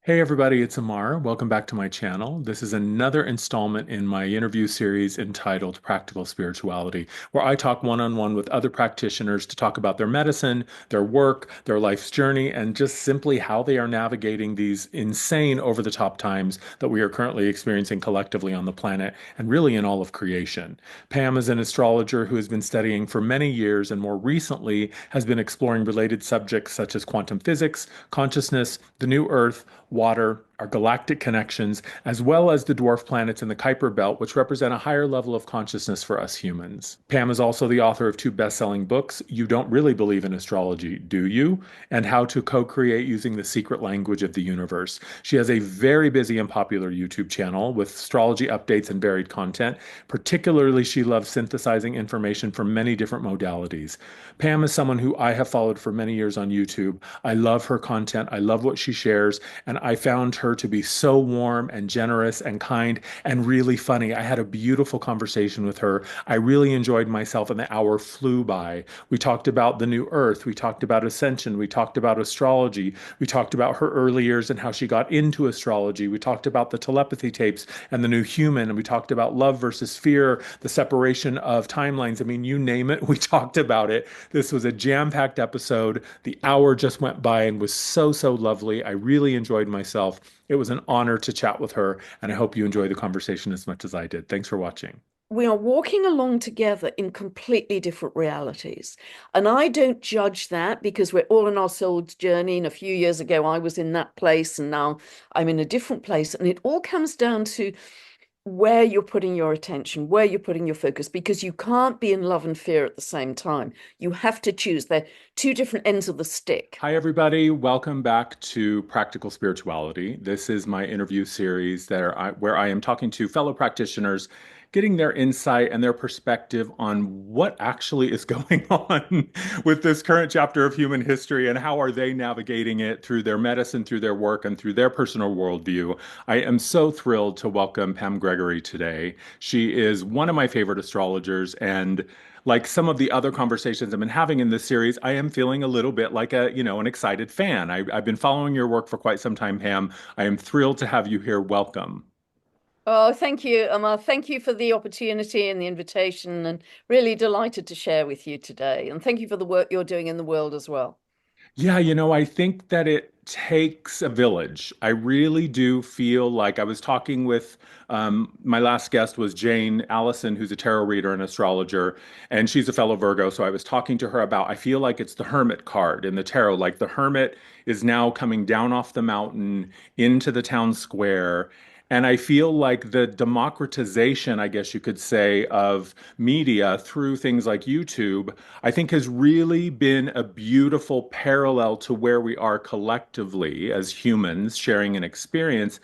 Hey everybody, it's Amar. Welcome back to my channel. This is another installment in my interview series entitled Practical Spirituality, where I talk one-on-one with other practitioners to talk about their medicine, their work, their life's journey, and just simply how they are navigating these insane over-the-top times that we are currently experiencing collectively on the planet and really in all of creation. Pam is an astrologer who has been studying for many years and more recently has been exploring related subjects such as quantum physics, consciousness, the new Earth, water, our galactic connections, as well as the dwarf planets in the Kuiper Belt, which represent a higher level of consciousness for us humans. Pam is also the author of two best-selling books, You Don't Really Believe in Astrology, Do You? And How to Co-Create Using the Secret Language of the Universe. She has a very busy and popular YouTube channel with astrology updates and varied content. Particularly, she loves synthesizing information from many different modalities. Pam is someone who I have followed for many years on YouTube. I love her content. I love what she shares, and I found her to be so warm and generous and kind and really funny. I had a beautiful conversation with her. I really enjoyed myself, and the hour flew by. We talked about the new earth. We talked about ascension. We talked about astrology. We talked about her early years and how she got into astrology. We talked about the telepathy tapes and the new human. And we talked about love versus fear, the separation of timelines. I mean, you name it, we talked about it. This was a jam-packed episode. The hour just went by and was so lovely. I really enjoyed myself. It was an honor to chat with her, and I hope you enjoy the conversation as much as I did. Thanks for watching. We are walking along together in completely different realities. And I don't judge that because we're all on our soul's journey. And a few years ago, I was in that place, and now I'm in a different place. And it all comes down to where you're putting your attention, where you're putting your focus, because you can't be in love and fear at the same time. You have to choose. They're two different ends of the stick. Hi, everybody. Welcome back to Practical Spirituality. This is my interview series where I am talking to fellow practitioners, getting their insight and their perspective on what actually is going on with this current chapter of human history and how are they navigating it through their medicine, through their work, and through their personal worldview. I am so thrilled to welcome Pam Gregory today. She is one of my favorite astrologers, and like some of the other conversations I've been having in this series, I am feeling a little bit like an excited fan. I've been following your work for quite some time, Pam. I am thrilled to have you here. Welcome. Oh, thank you, Amar. Thank you for the opportunity and the invitation, and really delighted to share with you today. And thank you for the work you're doing in the world as well. Yeah, I think that it takes a village. I really do feel like I was talking with my last guest was Jane Allison, who's a tarot reader and astrologer, and she's a fellow Virgo. So I was talking to her about, I feel like it's the hermit card in the tarot. Like the hermit is now coming down off the mountain into the town square. And I feel like the democratization, I guess you could say, of media through things like YouTube, I think has really been a beautiful parallel to where we are collectively as humans sharing an experience.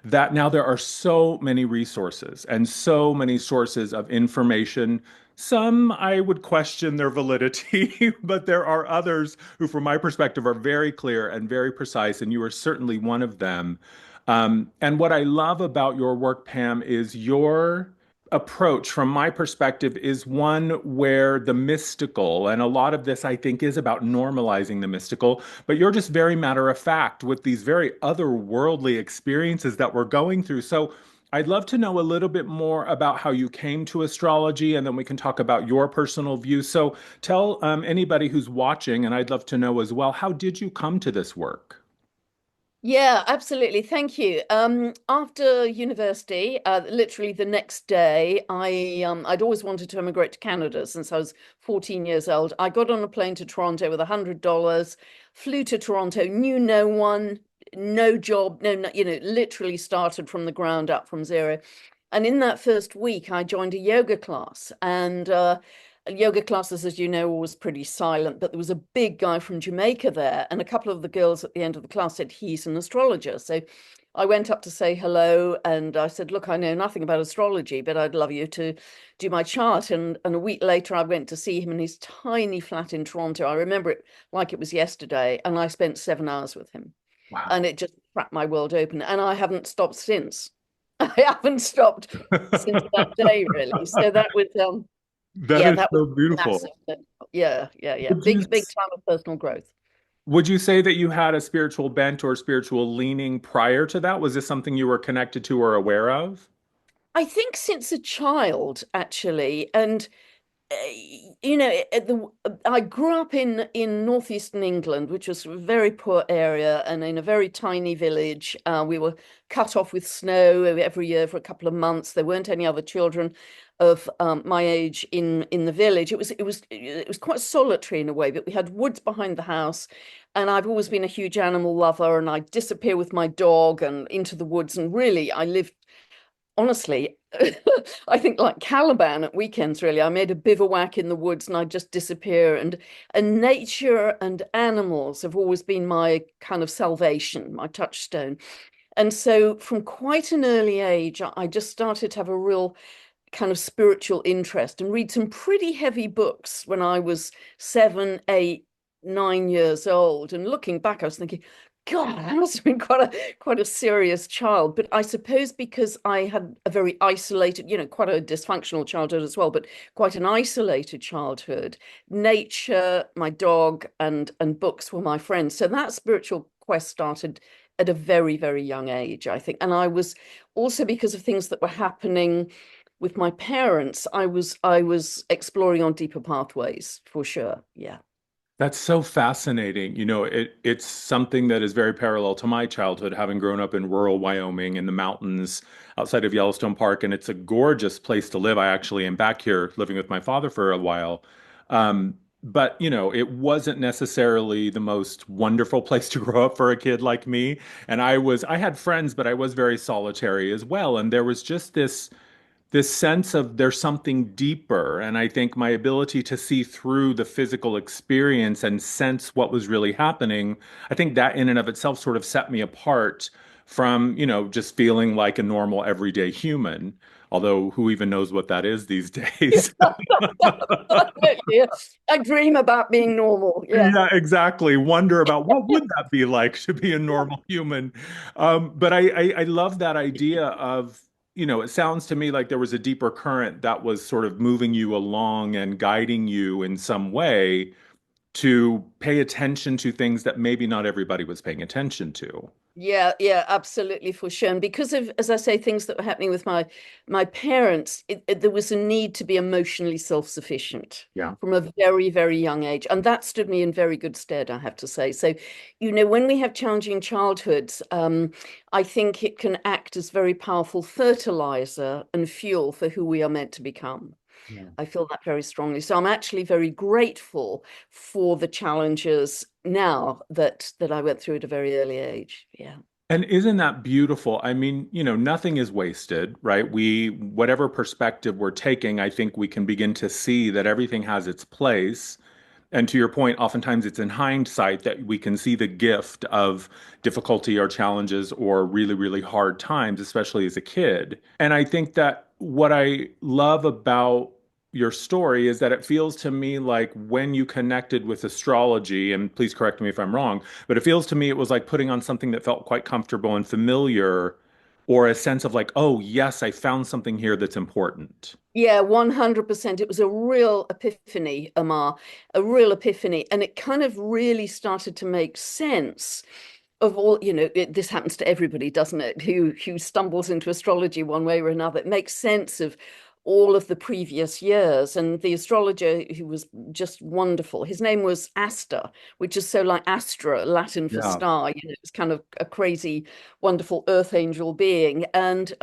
That now there are so many resources and so many sources of information. Some I would question their validity, but there are others who, from my perspective, are very clear and very precise, and you are certainly one of them. And what I love about your work, Pam, is your approach, from my perspective, is one where the mystical, and a lot of this, I think, is about normalizing the mystical, but you're just very matter of fact with these very otherworldly experiences that we're going through. So I'd love to know a little bit more about how you came to astrology, and then we can talk about your personal views. So tell anybody who's watching, and I'd love to know as well, how did you come to this work? Yeah, absolutely. Thank you. After university, literally the next day, I'd always wanted to immigrate to Canada since I was 14 years old. I got on a plane to Toronto with $100, flew to Toronto, knew no one, no job, literally started from the ground up from zero. And in that first week, I joined a yoga class, and yoga classes, as you know, were always pretty silent, but there was a big guy from Jamaica there, and a couple of the girls at the end of the class said he's an astrologer. So I went up to say hello, and I said, look, I know nothing about astrology, but I'd love you to do my chart. And a week later, I went to see him in his tiny flat in Toronto. I remember it like it was yesterday, and I spent 7 hours with him, Wow. and it just cracked my world open. And I haven't stopped since. I haven't stopped since that day, really. So that was That yeah, is that was so beautiful. massive. Yeah. Would you Big time of personal growth. Would you say that you had a spiritual bent or spiritual leaning prior to that? Was this something you were connected to or aware of? I think since a child, actually, and uh, you know, I grew up in northeastern England, which was a very poor area, and in a very tiny village. We were cut off with snow every year for a couple of months. There weren't any other children of my age in the village. It was quite solitary in a way, but we had woods behind the house. And I've always been a huge animal lover, and I'd disappear with my dog and into the woods. And really, I lived honestly, I think like Caliban at weekends, really. I made a bivouac in the woods and I just disappear. And nature and animals have always been my kind of salvation, my touchstone. And so from quite an early age, I just started to have a real kind of spiritual interest and read some pretty heavy books when I was 7, 8, 9 years old. And looking back, I was thinking, God, I must have been quite a serious child. But I suppose because I had a very isolated, quite a dysfunctional childhood as well, but quite an isolated childhood. Nature, my dog, and books were my friends. So that spiritual quest started at a very, very young age, I think. And I was also because of things that were happening with my parents, I was exploring on deeper pathways for sure. Yeah. That's so fascinating. It's something that is very parallel to my childhood, having grown up in rural Wyoming in the mountains outside of Yellowstone Park, and it's a gorgeous place to live. I actually am back here living with my father for a while. But it wasn't necessarily the most wonderful place to grow up for a kid like me. And I had friends, but I was very solitary as well. And there was just this sense of there's something deeper. And I think my ability to see through the physical experience and sense what was really happening, I think that in and of itself sort of set me apart from, just feeling like a normal everyday human. Although who even knows what that is these days? Yeah. I dream about being normal. Yeah. Yeah, exactly. Wonder about what would that be like to be a normal human. But I love that idea of, it sounds to me like there was a deeper current that was sort of moving you along and guiding you in some way to pay attention to things that maybe not everybody was paying attention to. Yeah, yeah, absolutely for sure. And because of, as I say, things that were happening with my parents, there was a need to be emotionally self-sufficient Yeah. from a very, very young age. And that stood me in very good stead, I have to say. So, when we have challenging childhoods, I think it can act as very powerful fertilizer and fuel for who we are meant to become. Yeah. I feel that very strongly. So I'm actually very grateful for the challenges now that I went through at a very early age. Yeah. And isn't that beautiful? I mean, nothing is wasted, right? Whatever perspective we're taking, I think we can begin to see that everything has its place. And to your point, oftentimes it's in hindsight that we can see the gift of difficulty or challenges or really, really hard times, especially as a kid. And I think that what I love about your story is that it feels to me like when you connected with astrology, and please correct me if I'm wrong, but it feels to me it was like putting on something that felt quite comfortable and familiar, or a sense of like, oh, yes, I found something here that's important. Yeah, 100%. It was a real epiphany, Amar, a real epiphany. And it kind of really started to make sense of all, this happens to everybody, doesn't it? Who stumbles into astrology one way or another. It makes sense of all of the previous years. And the astrologer who was just wonderful, his name was Astor, which is so like Astra, Latin for Yeah. star. It's kind of a crazy, wonderful earth angel being. And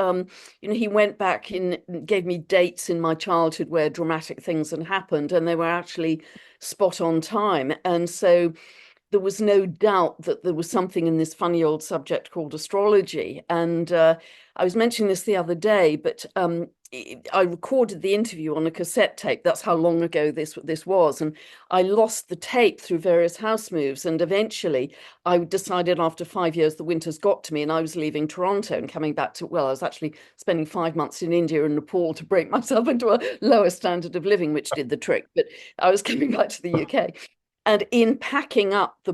he went back and gave me dates in my childhood where dramatic things had happened, and they were actually spot on time. And so there was no doubt that there was something in this funny old subject called astrology. And I was mentioning this the other day, but I recorded the interview on a cassette tape. That's how long ago this was. And I lost the tape through various house moves. And eventually I decided after 5 years, the winters got to me and I was leaving Toronto and coming back to, well, I was actually spending 5 months in India and Nepal to break myself into a lower standard of living, which did the trick. But I was coming back to the UK. And in packing up the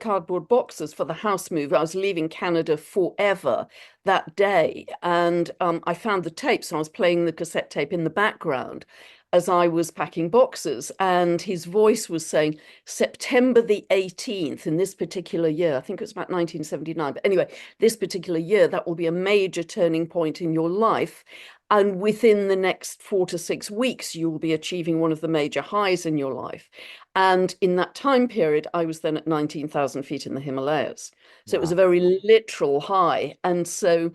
cardboard boxes for the house move, I was leaving Canada forever that day. And I found the tape, so I was playing the cassette tape in the background. as I was packing boxes, and his voice was saying, September the 18th in this particular year, I think it was about 1979, but anyway, this particular year, that will be a major turning point in your life. And within the next 4 to 6 weeks, you will be achieving one of the major highs in your life. And in that time period, I was then at 19,000 feet in the Himalayas. So it was a Wow. very literal high. And so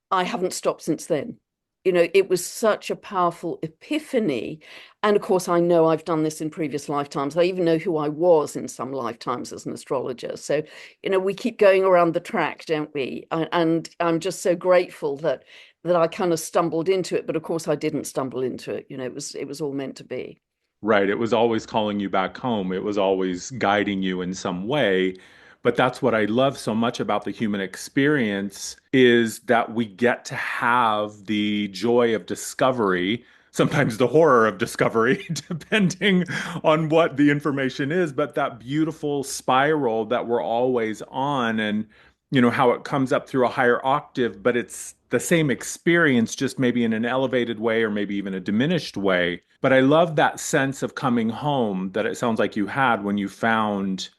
I haven't stopped since then. You know, it was such a powerful epiphany. And of course, I know I've done this in previous lifetimes. I even know who I was in some lifetimes as an astrologer. So, you know, we keep going around the track, don't we? And I'm just so grateful that I kind of stumbled into it. But of course, I didn't stumble into it. You know, it was all meant to be. Right. It was always calling you back home. It was always guiding you in some way. But that's what I love so much about the human experience is that we get to have the joy of discovery, sometimes the horror of discovery, depending on what the information is, but that beautiful spiral that we're always on and how it comes up through a higher octave, but it's the same experience, just maybe in an elevated way or maybe even a diminished way. But I love that sense of coming home that it sounds like you had when you found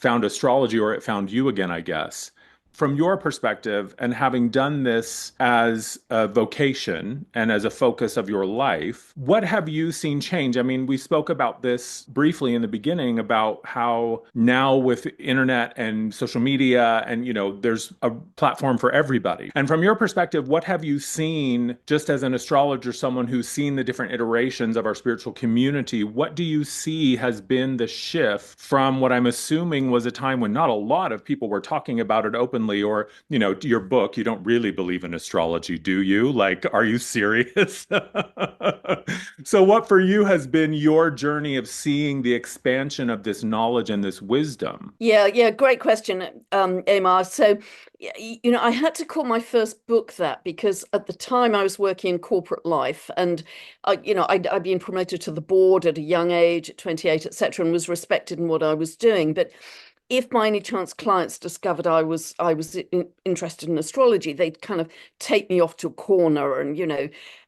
astrology, or it found you again, I guess. From your perspective, and having done this as a vocation and as a focus of your life, what have you seen change? I mean, we spoke about this briefly in the beginning about how now with internet and social media and there's a platform for everybody. And from your perspective, what have you seen just as an astrologer, someone who's seen the different iterations of our spiritual community? What do you see has been the shift from what I'm assuming was a time when not a lot of people were talking about it openly? Or your book, you don't really believe in astrology, do you? Like, are you serious? So what for you has been your journey of seeing the expansion of this knowledge and this wisdom? Yeah, yeah, great question, Amar. So, you know, I had to call my first book that because at the time I was working in corporate life, and I'd been promoted to the board at a young age, at 28, etc., and was respected in what I was doing. But if by any chance clients discovered I was interested in astrology, they'd kind of take me off to a corner and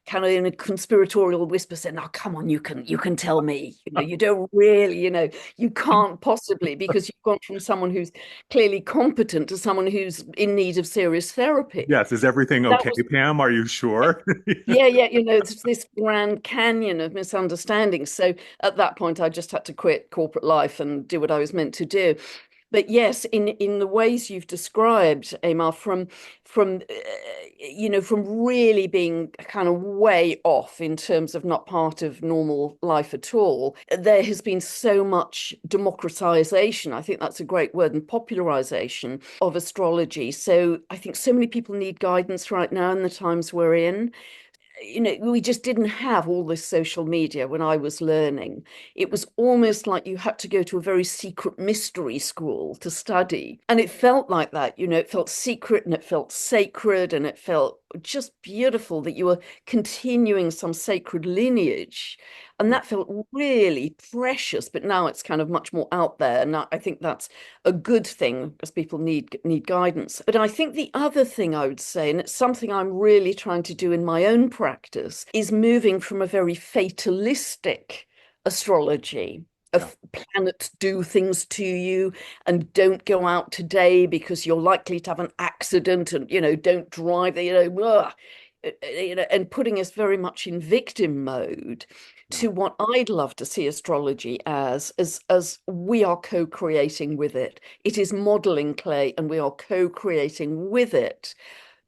kind of in a conspiratorial whisper say, "Now, come on, you can tell me. You don't really, you can't possibly because you've gone from someone who's clearly competent to someone who's in need of serious therapy." Yes, is everything That okay, was Pam? Are you sure? yeah, yeah, it's this grand canyon of misunderstandings. So at that point, I just had to quit corporate life and do what I was meant to do. But yes, in the ways you've described, Amar, from really being kind of way off in terms of not part of normal life at all, there has been so much democratization. I think that's a great word, and popularization of astrology. So I think so many people need guidance right now in the times we're in. We just didn't have all this social media when I was learning. It was almost like you had to go to a very secret mystery school to study. And it felt like that, it felt secret and it felt sacred and it felt just beautiful that you were continuing some sacred lineage. And that felt really precious, but now it's kind of much more out there. And I think that's a good thing because people need guidance. But I think the other thing I would say, and it's something I'm really trying to do in my own practice, is moving from a very fatalistic astrology Yeah. of planets do things to you and don't go out today because you're likely to have an accident and don't drive and putting us very much in victim mode Yeah. to what I'd love to see astrology as we are co-creating with it. It is modeling clay and we are co-creating with it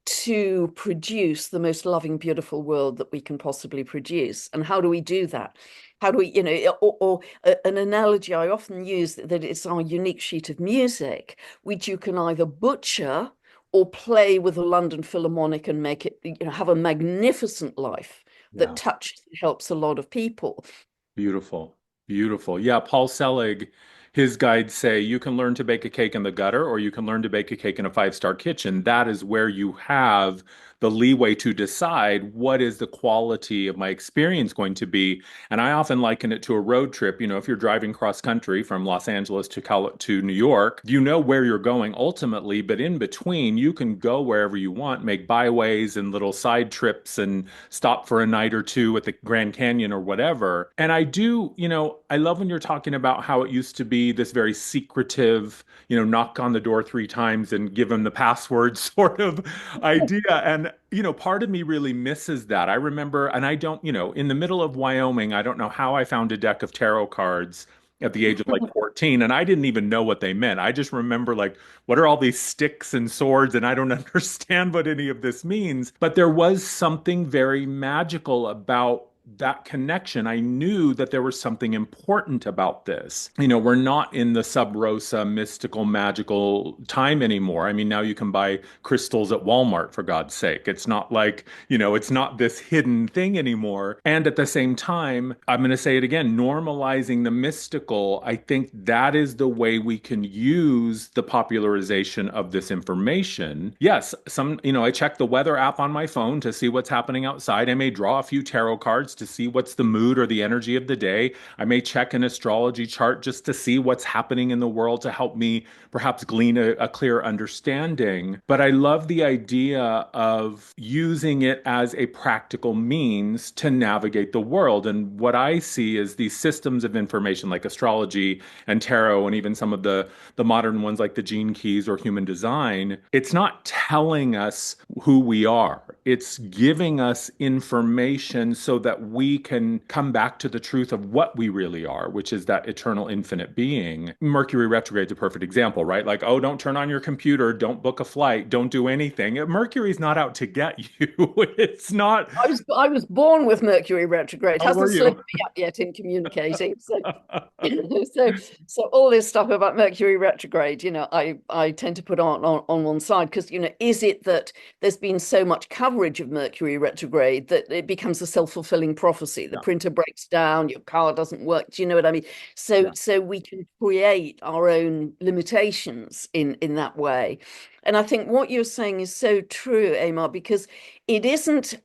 to produce the most loving, beautiful world that we can possibly produce. And how do we do that? How do we, or an analogy I often use that it's our unique sheet of music, which you can either butcher or play with the London Philharmonic and make it, have a magnificent life that Yeah. touches and helps a lot of people. Beautiful. Beautiful. Yeah, Paul Selig His guides say you can learn to bake a cake in the gutter or you can learn to bake a cake in a five-star kitchen. That is where you have the leeway to decide what is the quality of my experience going to be. And I often liken it to a road trip. You know, if you're driving cross country from Los Angeles to New York, you know where you're going ultimately, but in between, you can go wherever you want, make byways and little side trips and stop for a night or two at the Grand Canyon or whatever. And I do, I love when you're talking about how it used to be this very secretive, knock on the door three times and give them the password sort of idea. And, part of me really misses that. I remember, and I don't, in the middle of Wyoming, I don't know how I found a deck of tarot cards at the age of like 14, and I didn't even know what they meant. I just remember like, what are all these sticks and swords? And I don't understand what any of this means. But there was something very magical about that connection. I knew that there was something important about this. We're not in the sub rosa mystical magical time anymore. I mean, now you can buy crystals at Walmart for God's sake. It's not like, it's not this hidden thing anymore. And at the same time, I'm going to say it again, normalizing the mystical, I think that is the way we can use the popularization of this information. Yes, I check the weather app on my phone to see what's happening outside. I may draw a few tarot cards to see what's the mood or the energy of the day. I may check an astrology chart just to see what's happening in the world to help me perhaps glean a clear understanding. But I love the idea of using it as a practical means to navigate the world. And what I see is these systems of information like astrology and tarot and even some of the modern ones like the gene keys or human design. It's not telling us who we are. It's giving us information so that we can come back to the truth of what we really are, which is that eternal infinite being. Mercury retrograde is a perfect example, right? Like, oh, don't turn on your computer, don't book a flight, don't do anything. Mercury's not out to get you. It's not. I was born with Mercury retrograde. Oh, were Hasn't you? slipped me up yet in communicating. So so all this stuff about Mercury retrograde, I tend to put on one side because, is it that there's been so much coverage of Mercury retrograde that it becomes a self-fulfilling prophecy? The Yeah, printer breaks down, your car doesn't work. Do you know what I mean? So yeah. so we can create our own limitations in that way. And I think what you're saying is so true, Amar, because it isn't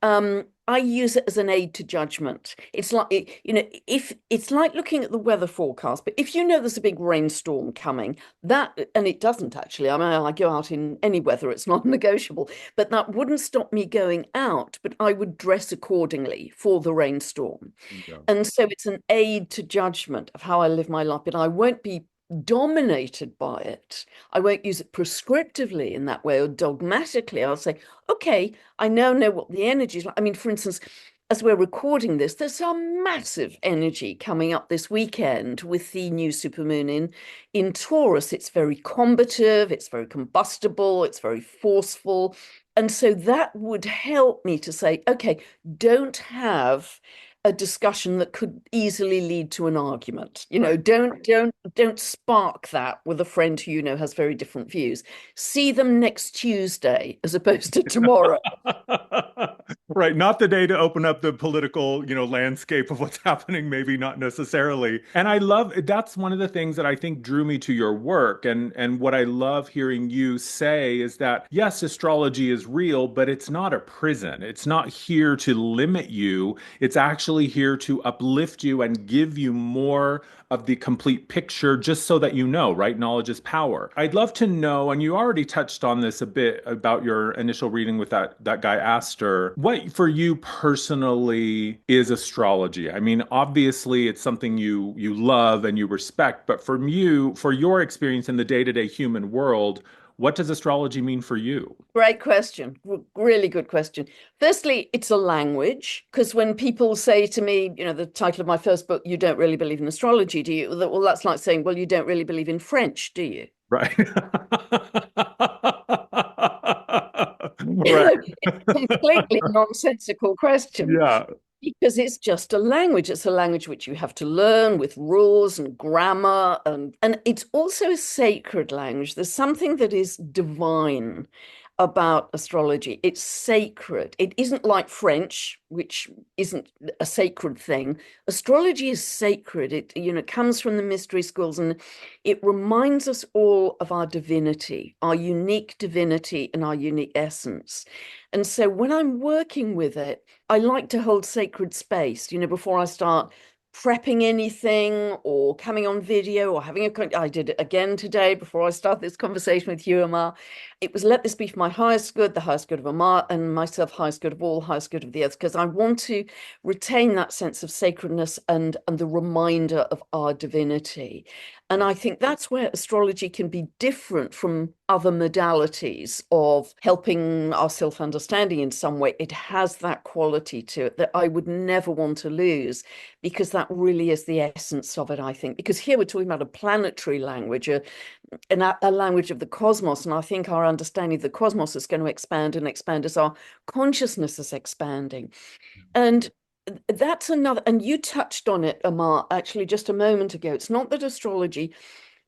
I use it as an aid to judgment. It's like if it's like looking at the weather forecast, but if there's a big rainstorm coming, and it doesn't actually. I mean, I go out in any weather, it's not negotiable, but that wouldn't stop me going out, but I would dress accordingly for the rainstorm. Yeah. And so it's an aid to judgment of how I live my life, but I won't be dominated by it. I won't use it prescriptively in that way or dogmatically. I'll say, okay, I now know what the energy is like. I mean, for instance, as we're recording this, there's some massive energy coming up this weekend with the new supermoon in Taurus. It's very combative, it's very combustible, it's very forceful. And so that would help me to say, okay, don't have a discussion that could easily lead to an argument. Right. Don't spark that with a friend who has very different views. See them next Tuesday as opposed to tomorrow. Right, not the day to open up the political, landscape of what's happening, maybe not necessarily. And I love that's one of the things that I think drew me to your work. And what I love hearing you say is that yes, astrology is real, but it's not a prison. It's not here to limit you. It's actually here to uplift you and give you more of the complete picture just so that right? Knowledge is power. I'd love to know, and you already touched on this a bit about your initial reading with that guy Astor. What for you personally is astrology? I mean, obviously it's something you love and you respect, but for your experience in the day-to-day human world, what does astrology mean for you? Great question. Really good question. Firstly, it's a language, because when people say to me, the title of my first book, you don't really believe in astrology, do you? Well, that's like saying, well, you don't really believe in French, do you? Right. Right. It's a completely nonsensical question Yeah. because it's just a language. It's a language which you have to learn with rules and grammar, and it's also a sacred language. There's something that is divine about astrology. It's sacred. It isn't like French, which isn't a sacred thing. Astrology is sacred. It comes from the mystery schools, and it reminds us all of our divinity, our unique divinity and our unique essence. And so when I'm working with it, I like to hold sacred space, before I start prepping anything or coming on video or I did it again today before I start this conversation with you, Amar. It was, let this be for my highest good, the highest good of Amar, and myself, highest good of all, highest good of the earth, because I want to retain that sense of sacredness and the reminder of our divinity. And I think that's where astrology can be different from other modalities of helping our self-understanding in some way. It has that quality to it that I would never want to lose, because that really is the essence of it, I think. Because here we're talking about a planetary language, a language of the cosmos. And I think our understanding of the cosmos is going to expand and expand as our consciousness is expanding. And that's another, and you touched on it, Amar, actually just a moment ago. It's not that astrology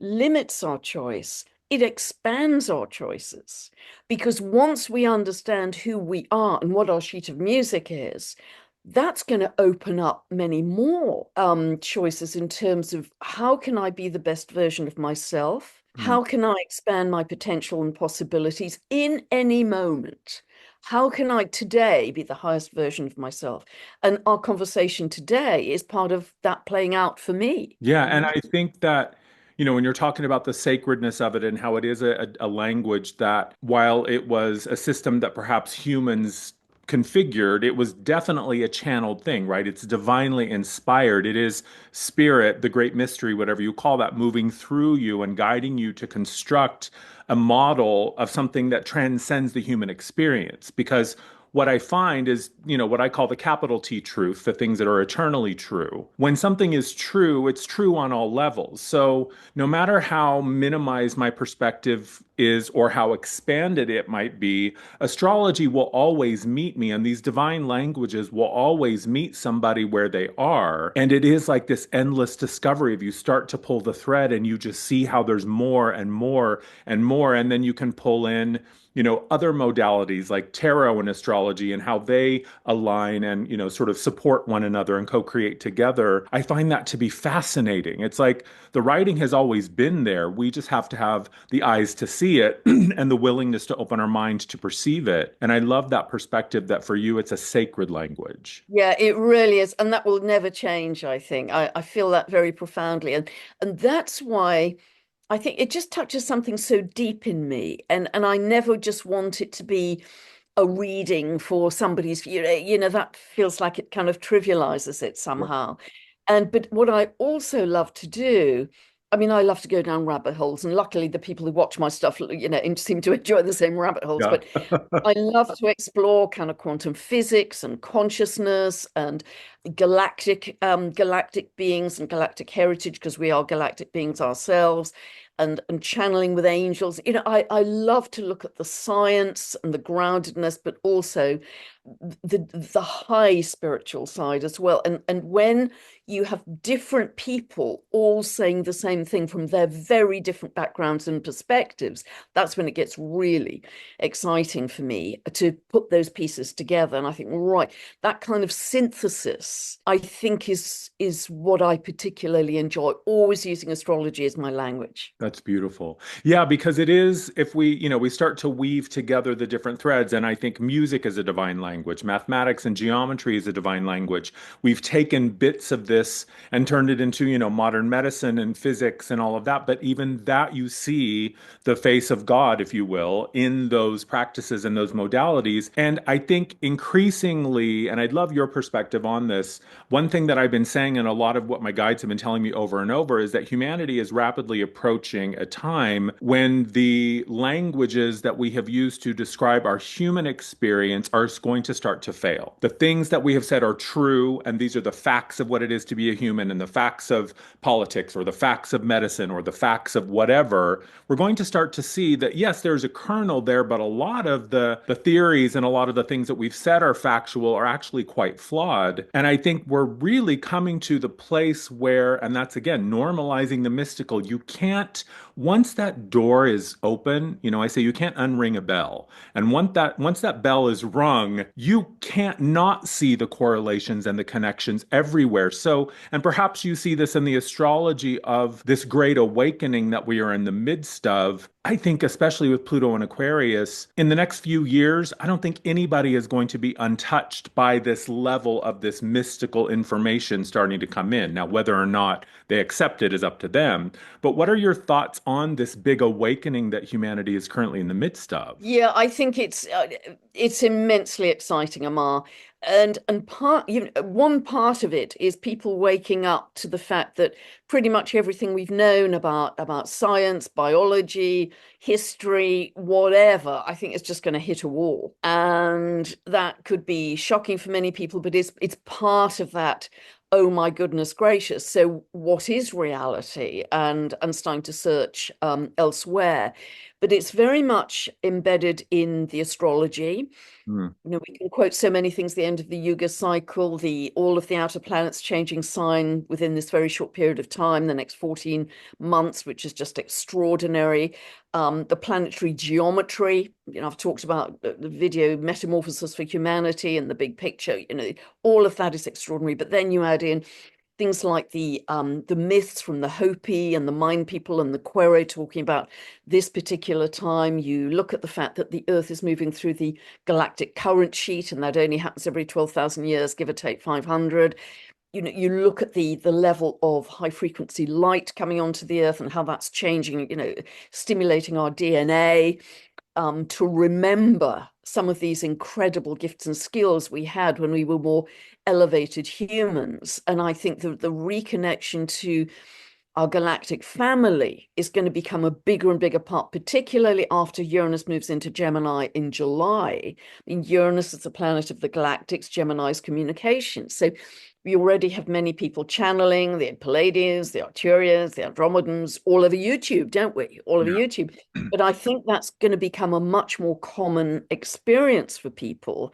limits our choice, it expands our choices. Because once we understand who we are and what our sheet of music is, that's going to open up many more choices in terms of how can I be the best version of myself? Mm. How can I expand my potential and possibilities in any moment? How can I today be the highest version of myself? And our conversation today is part of that playing out for me. Yeah, and I think that, when you're talking about the sacredness of it and how it is a language that, while it was a system that perhaps humans configured, it was definitely a channeled thing, right? It's divinely inspired. It is spirit, the great mystery, whatever you call that, moving through you and guiding you to construct a model of something that transcends the human experience. Because what I find is, what I call the capital T truth, the things that are eternally true. When something is true, it's true on all levels. So no matter how minimized my perspective is or how expanded it might be, astrology will always meet me, and these divine languages will always meet somebody where they are. And it is like this endless discovery of, you start to pull the thread and you just see how there's more and more and more. And then you can pull in other modalities like tarot and astrology and how they align and, sort of support one another and co-create together. I find that to be fascinating. It's like the writing has always been there. We just have to have the eyes to see it and the willingness to open our mind to perceive it. And I love that perspective that for you, it's a sacred language. Yeah, it really is. And that will never change, I think. I feel that very profoundly. And that's why I think it just touches something so deep in me. And I never just want it to be a reading for somebody's, that feels like it kind of trivializes it Sure. somehow. But what I also love to do, I mean, I love to go down rabbit holes, and luckily the people who watch my stuff, seem to enjoy the same rabbit holes. Yeah. But I love to explore kind of quantum physics and consciousness and galactic beings and galactic heritage, because we are galactic beings ourselves, and channeling with angels. I love to look at the science and the groundedness, but also the high spiritual side as well. And when you have different people all saying the same thing from their very different backgrounds and perspectives, that's when it gets really exciting for me to put those pieces together. And I think, right, that kind of synthesis, I think is what I particularly enjoy, always using astrology as my language. That's beautiful. Yeah, because it is, if we start to weave together the different threads, and I think music is a divine language, mathematics and geometry is a divine language. We've taken bits of this and turned it into, modern medicine and physics and all of that. But even that, you see the face of God, if you will, in those practices and those modalities. And I think increasingly, and I'd love your perspective on this, one thing that I've been saying, and a lot of what my guides have been telling me over and over, is that humanity is rapidly approaching a time when the languages that we have used to describe our human experience are going going to start to fail. The things that we have said are true, and these are the facts of what it is to be a human, and the facts of politics, or the facts of medicine, or the facts of whatever, we're going to start to see that, yes, there's a kernel there, but a lot of the theories and a lot of the things that we've said are factual are actually quite flawed. And I think we're really coming to the place where, and that's again, normalizing the mystical. You can't, once that door is open, I say you can't unring a bell. And once that bell is rung, you can't not see the correlations and the connections everywhere. So, and perhaps you see this in the astrology of this great awakening that we are in the midst of. I think, especially with Pluto and Aquarius, in the next few years, I don't think anybody is going to be untouched by this level of this mystical information starting to come in. Now, whether or not they accept it is up to them. But what are your thoughts on this big awakening that humanity is currently in the midst of? Yeah, I think it's immensely exciting, Amar. And one part of it is people waking up to the fact that pretty much everything we've known about science, biology, history, whatever, I think it's just going to hit a wall. And that could be shocking for many people, but it's part of that. Oh my goodness gracious. So what is reality? And starting to search elsewhere. But it's very much embedded in the astrology. Hmm. We can quote so many things, the end of the Yuga cycle, the all of the outer planets changing sign within this very short period of time, the next 14 months, which is just extraordinary. The planetary geometry, I've talked about the video Metamorphosis for Humanity and the big picture, all of that is extraordinary. But then you add in things like the myths from the Hopi and the Mind people and the Quere talking about this particular time. You look at the fact that the Earth is moving through the galactic current sheet, and that only happens every 12,000 years, give or take 500. You look at the level of high frequency light coming onto the Earth and how that's changing, stimulating our DNA. To remember some of these incredible gifts and skills we had when we were more elevated humans. And I think the reconnection to our galactic family is going to become a bigger and bigger part, particularly after Uranus moves into Gemini in July. Uranus is the planet of the galactics, Gemini's communication. So we already have many people channeling the Palladians, the Arcturians, the Andromedans, all over YouTube, don't we? All over Yeah. YouTube. But I think that's going to become a much more common experience for people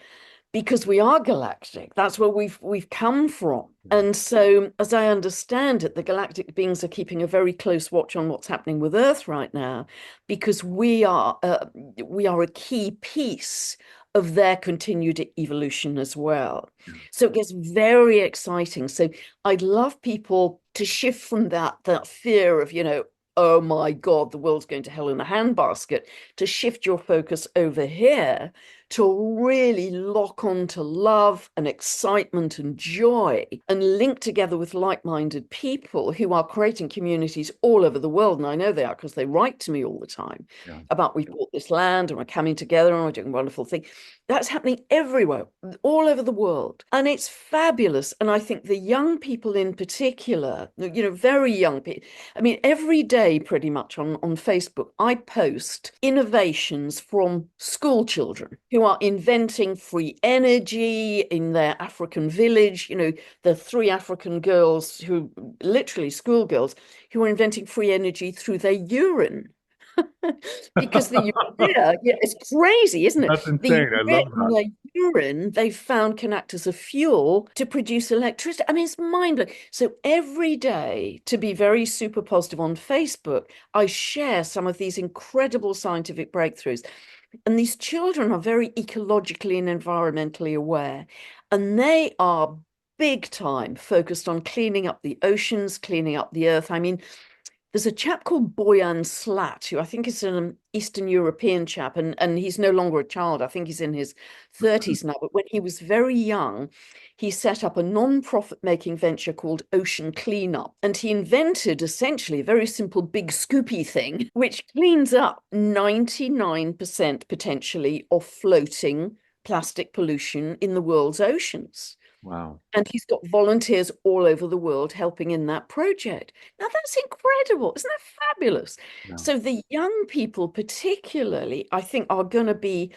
because we are galactic. That's where we've come from. And so, as I understand it, the galactic beings are keeping a very close watch on what's happening with Earth right now, because we are a key piece of their continued evolution as well. So it gets very exciting. So I'd love people to shift from that fear of, oh my God, the world's going to hell in a handbasket, to shift your focus over here to really lock on to love and excitement and joy and link together with like-minded people who are creating communities all over the world. And I know they are because they write to me all the time Yeah. about we've bought this land and we're coming together and we're doing wonderful things. That's happening everywhere, all over the world. And it's fabulous. And I think the young people in particular, very young people, I mean, every day pretty much on Facebook, I post innovations from school children who are inventing free energy in their African village. The 3 African girls who, literally schoolgirls, who are inventing free energy through their urine. Because the urea, yeah, it's crazy, isn't it? That's The insane. I urea love in that. the urine they found can act as a fuel to produce electricity. I mean, it's mind-blowing. So every day, to be very super positive on Facebook, I share some of these incredible scientific breakthroughs. And these children are very ecologically and environmentally aware, and they are big time focused on cleaning up the oceans, cleaning up the earth. I mean, there's a chap called Boyan Slat, who I think is an Eastern European chap, and he's no longer a child. I think he's in his 30s now. But when he was very young, he set up a non-profit making venture called Ocean Cleanup. And he invented essentially a very simple big scoopy thing, which cleans up 99% potentially of floating plastic pollution in the world's oceans. Wow. And he's got volunteers all over the world helping in that project. Now, that's incredible. Isn't that fabulous? Yeah. So, the young people, particularly, I think, are going to be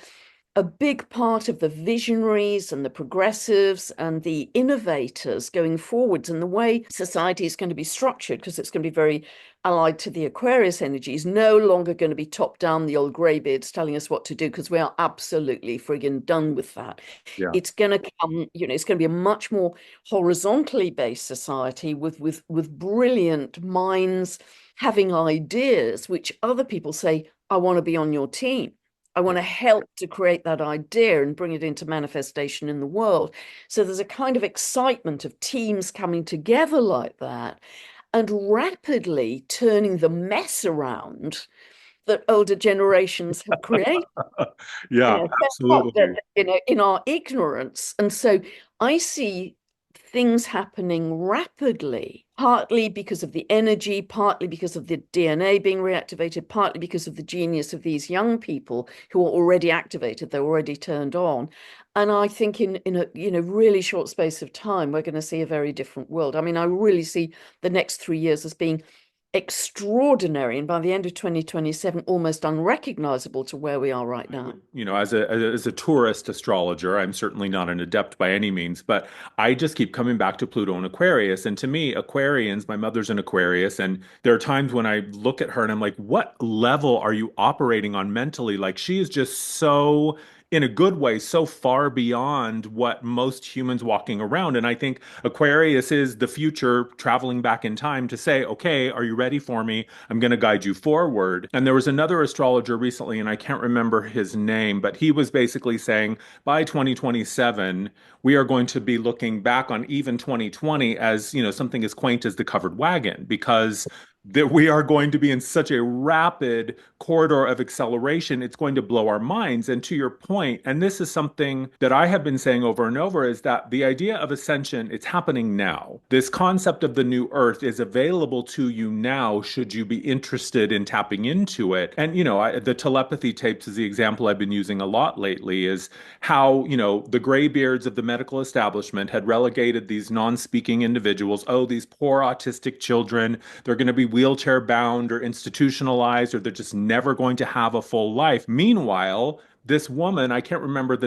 a big part of the visionaries and the progressives and the innovators going forwards, and the way society is going to be structured, because it's going to be very allied to the Aquarius energy, is no longer going to be top down, the old greybeards telling us what to do, because we are absolutely friggin' done with that. Yeah. It's going to come, it's going to be a much more horizontally based society with brilliant minds having ideas which other people say, I want to be on your team. I want to help to create that idea and bring it into manifestation in the world. So there's a kind of excitement of teams coming together like that and rapidly turning the mess around that older generations have created, Yeah, absolutely. in our ignorance. And so I see things happening rapidly, partly because of the energy, partly because of the DNA being reactivated, partly because of the genius of these young people who are already activated, they're already turned on. And I think in a really short space of time, we're going to see a very different world. I mean, I really see the next 3 years as being extraordinary, and by the end of 2027 almost unrecognizable to where we are right now. As a tourist astrologer, I'm certainly not an adept by any means, but I just keep coming back to Pluto and Aquarius. And to me, Aquarians, my mother's an Aquarius, and there are times when I look at her and I'm like, what level are you operating on mentally? Like she is just so, in a good way, so far beyond what most humans walking around. And I think Aquarius is the future traveling back in time to say, okay, are you ready for me? I'm going to guide you forward. And there was another astrologer recently, and I can't remember his name, but he was basically saying by 2027, we are going to be looking back on even 2020 as, something as quaint as the covered wagon, because that we are going to be in such a rapid corridor of acceleration, it's going to blow our minds. And to your point, and this is something that I have been saying over and over, is that the idea of ascension, it's happening now. This concept of the new earth is available to you now, should you be interested in tapping into it. And, the telepathy tapes is the example I've been using a lot lately, is how, the graybeards of the medical establishment had relegated these non-speaking individuals, oh, these poor autistic children, they're going to be wheelchair bound or institutionalized, or they're just never going to have a full life. Meanwhile, this woman, I can't remember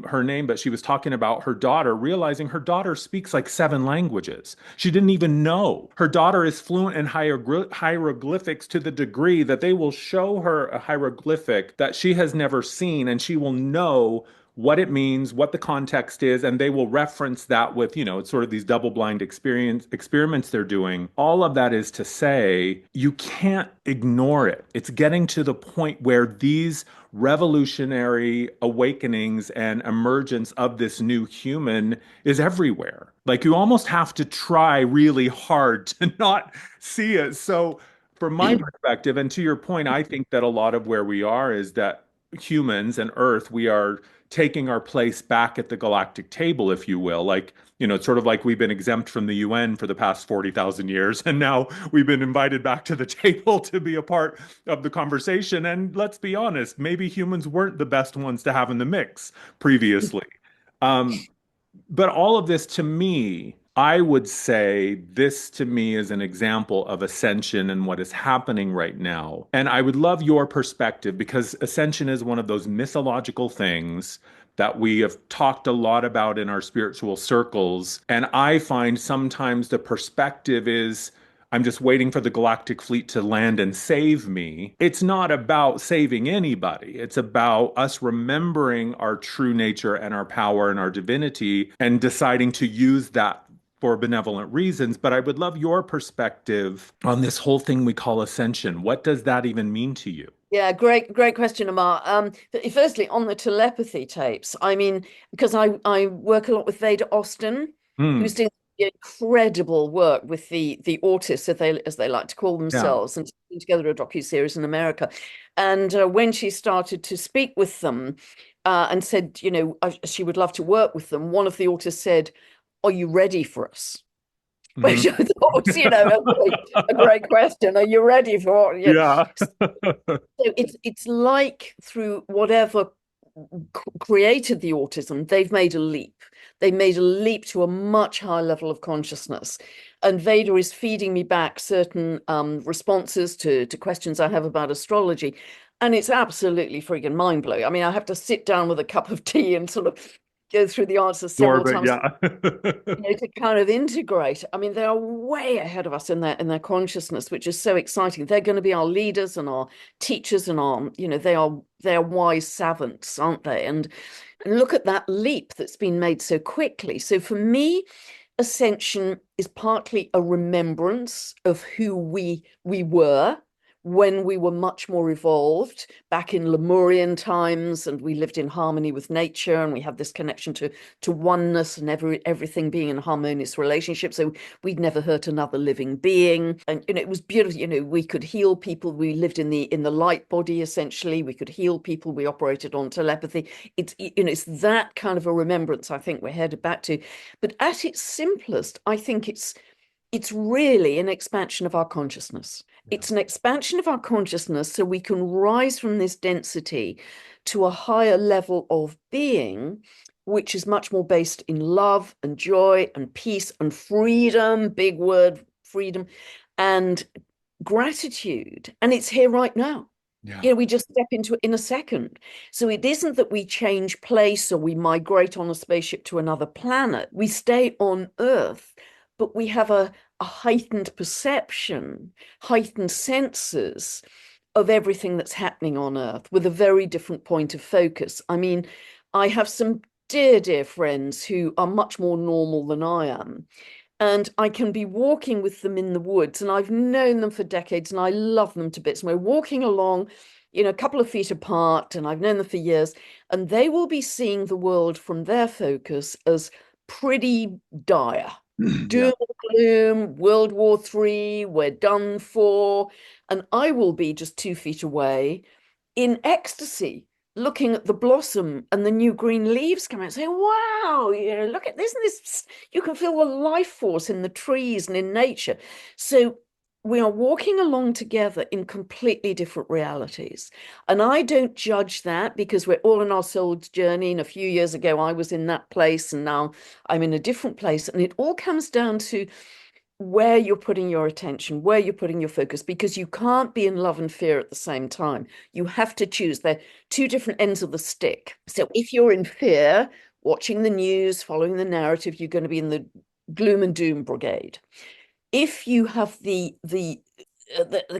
her name, but she was talking about her daughter, realizing her daughter speaks like 7 languages. She didn't even know. Her daughter is fluent in hieroglyphics to the degree that they will show her a hieroglyphic that she has never seen, and she will know what it means, what the context is, and they will reference that with, it's sort of these double-blind experiments they're doing. All of that is to say, you can't ignore it. It's getting to the point where these revolutionary awakenings and emergence of this new human is everywhere. Like you almost have to try really hard to not see it. So, from my perspective, and to your point, I think that a lot of where we are is that humans and Earth, we are taking our place back at the galactic table, if you will. Like, it's sort of like we've been exempt from the UN for the past 40,000 years, and now we've been invited back to the table to be a part of the conversation. And let's be honest, maybe humans weren't the best ones to have in the mix previously. Um, but all of this to me, I would say this to me is an example of ascension and what is happening right now. And I would love your perspective, because ascension is one of those mythological things that we have talked a lot about in our spiritual circles. And I find sometimes the perspective is, I'm just waiting for the galactic fleet to land and save me. It's not about saving anybody. It's about us remembering our true nature and our power and our divinity and deciding to use that for benevolent reasons. But I would love your perspective on this whole thing we call ascension. What does that even mean to you? Yeah, great question, Amar. Firstly, on the telepathy tapes, I mean, because I work a lot with Veda Austin, who's Hmm. doing incredible work with the autists, as they like to call Yeah. themselves, and putting together a docuseries in America. And when she started to speak with them, and said, she would love to work with them, one of the autists said, "Are you ready for us?" Mhm. Which I thought was, a great question. Are you ready for it? Yeah. So it's like through whatever created the autism, they've made a leap. They made a leap to a much higher level of consciousness. And Veda is feeding me back certain responses to questions I have about astrology. And it's absolutely freaking mind blowing. I mean, I have to sit down with a cup of tea and sort of go through the answers several Orbit, times, yeah. to kind of integrate. I mean, they are way ahead of us in their consciousness, which is so exciting. They're going to be our leaders and our teachers and our, they are wise savants, aren't they? And look at that leap that's been made so quickly. So for me, ascension is partly a remembrance of who we were when we were much more evolved back in Lemurian times, and we lived in harmony with nature, and we had this connection to oneness and everything being in a harmonious relationship. So we'd never hurt another living being, and it was beautiful. We could heal people. We lived in the light body essentially. We could heal people. We operated on telepathy. It's that kind of a remembrance I think we're headed back to. But at its simplest, I think it's really an expansion of our consciousness. Yeah. It's an expansion of our consciousness so we can rise from this density to a higher level of being, which is much more based in love and joy and peace and freedom, big word, freedom, and gratitude. And it's here right now. Yeah. We just step into it in a second. So it isn't that we change place or we migrate on a spaceship to another planet. We stay on Earth, but we have a heightened perception, heightened senses of everything that's happening on Earth with a very different point of focus. I mean, I have some dear, dear friends who are much more normal than I am. And I can be walking with them in the woods, and I've known them for decades, and I love them to bits. And we're walking along, a couple of feet apart, and I've known them for years, and they will be seeing the world from their focus as pretty dire. Yeah. Doom and gloom, World War III, we're done for. And I will be just 2 feet away in ecstasy, looking at the blossom and the new green leaves coming out, saying, wow, look at this. And this, you can feel the life force in the trees and in nature. So we are walking along together in completely different realities. And I don't judge that because we're all on our soul's journey. And a few years ago, I was in that place and now I'm in a different place. And it all comes down to where you're putting your attention, where you're putting your focus, because you can't be in love and fear at the same time. You have to choose. They're two different ends of the stick. So if you're in fear, watching the news, following the narrative, you're going to be in the gloom and doom brigade. If you have the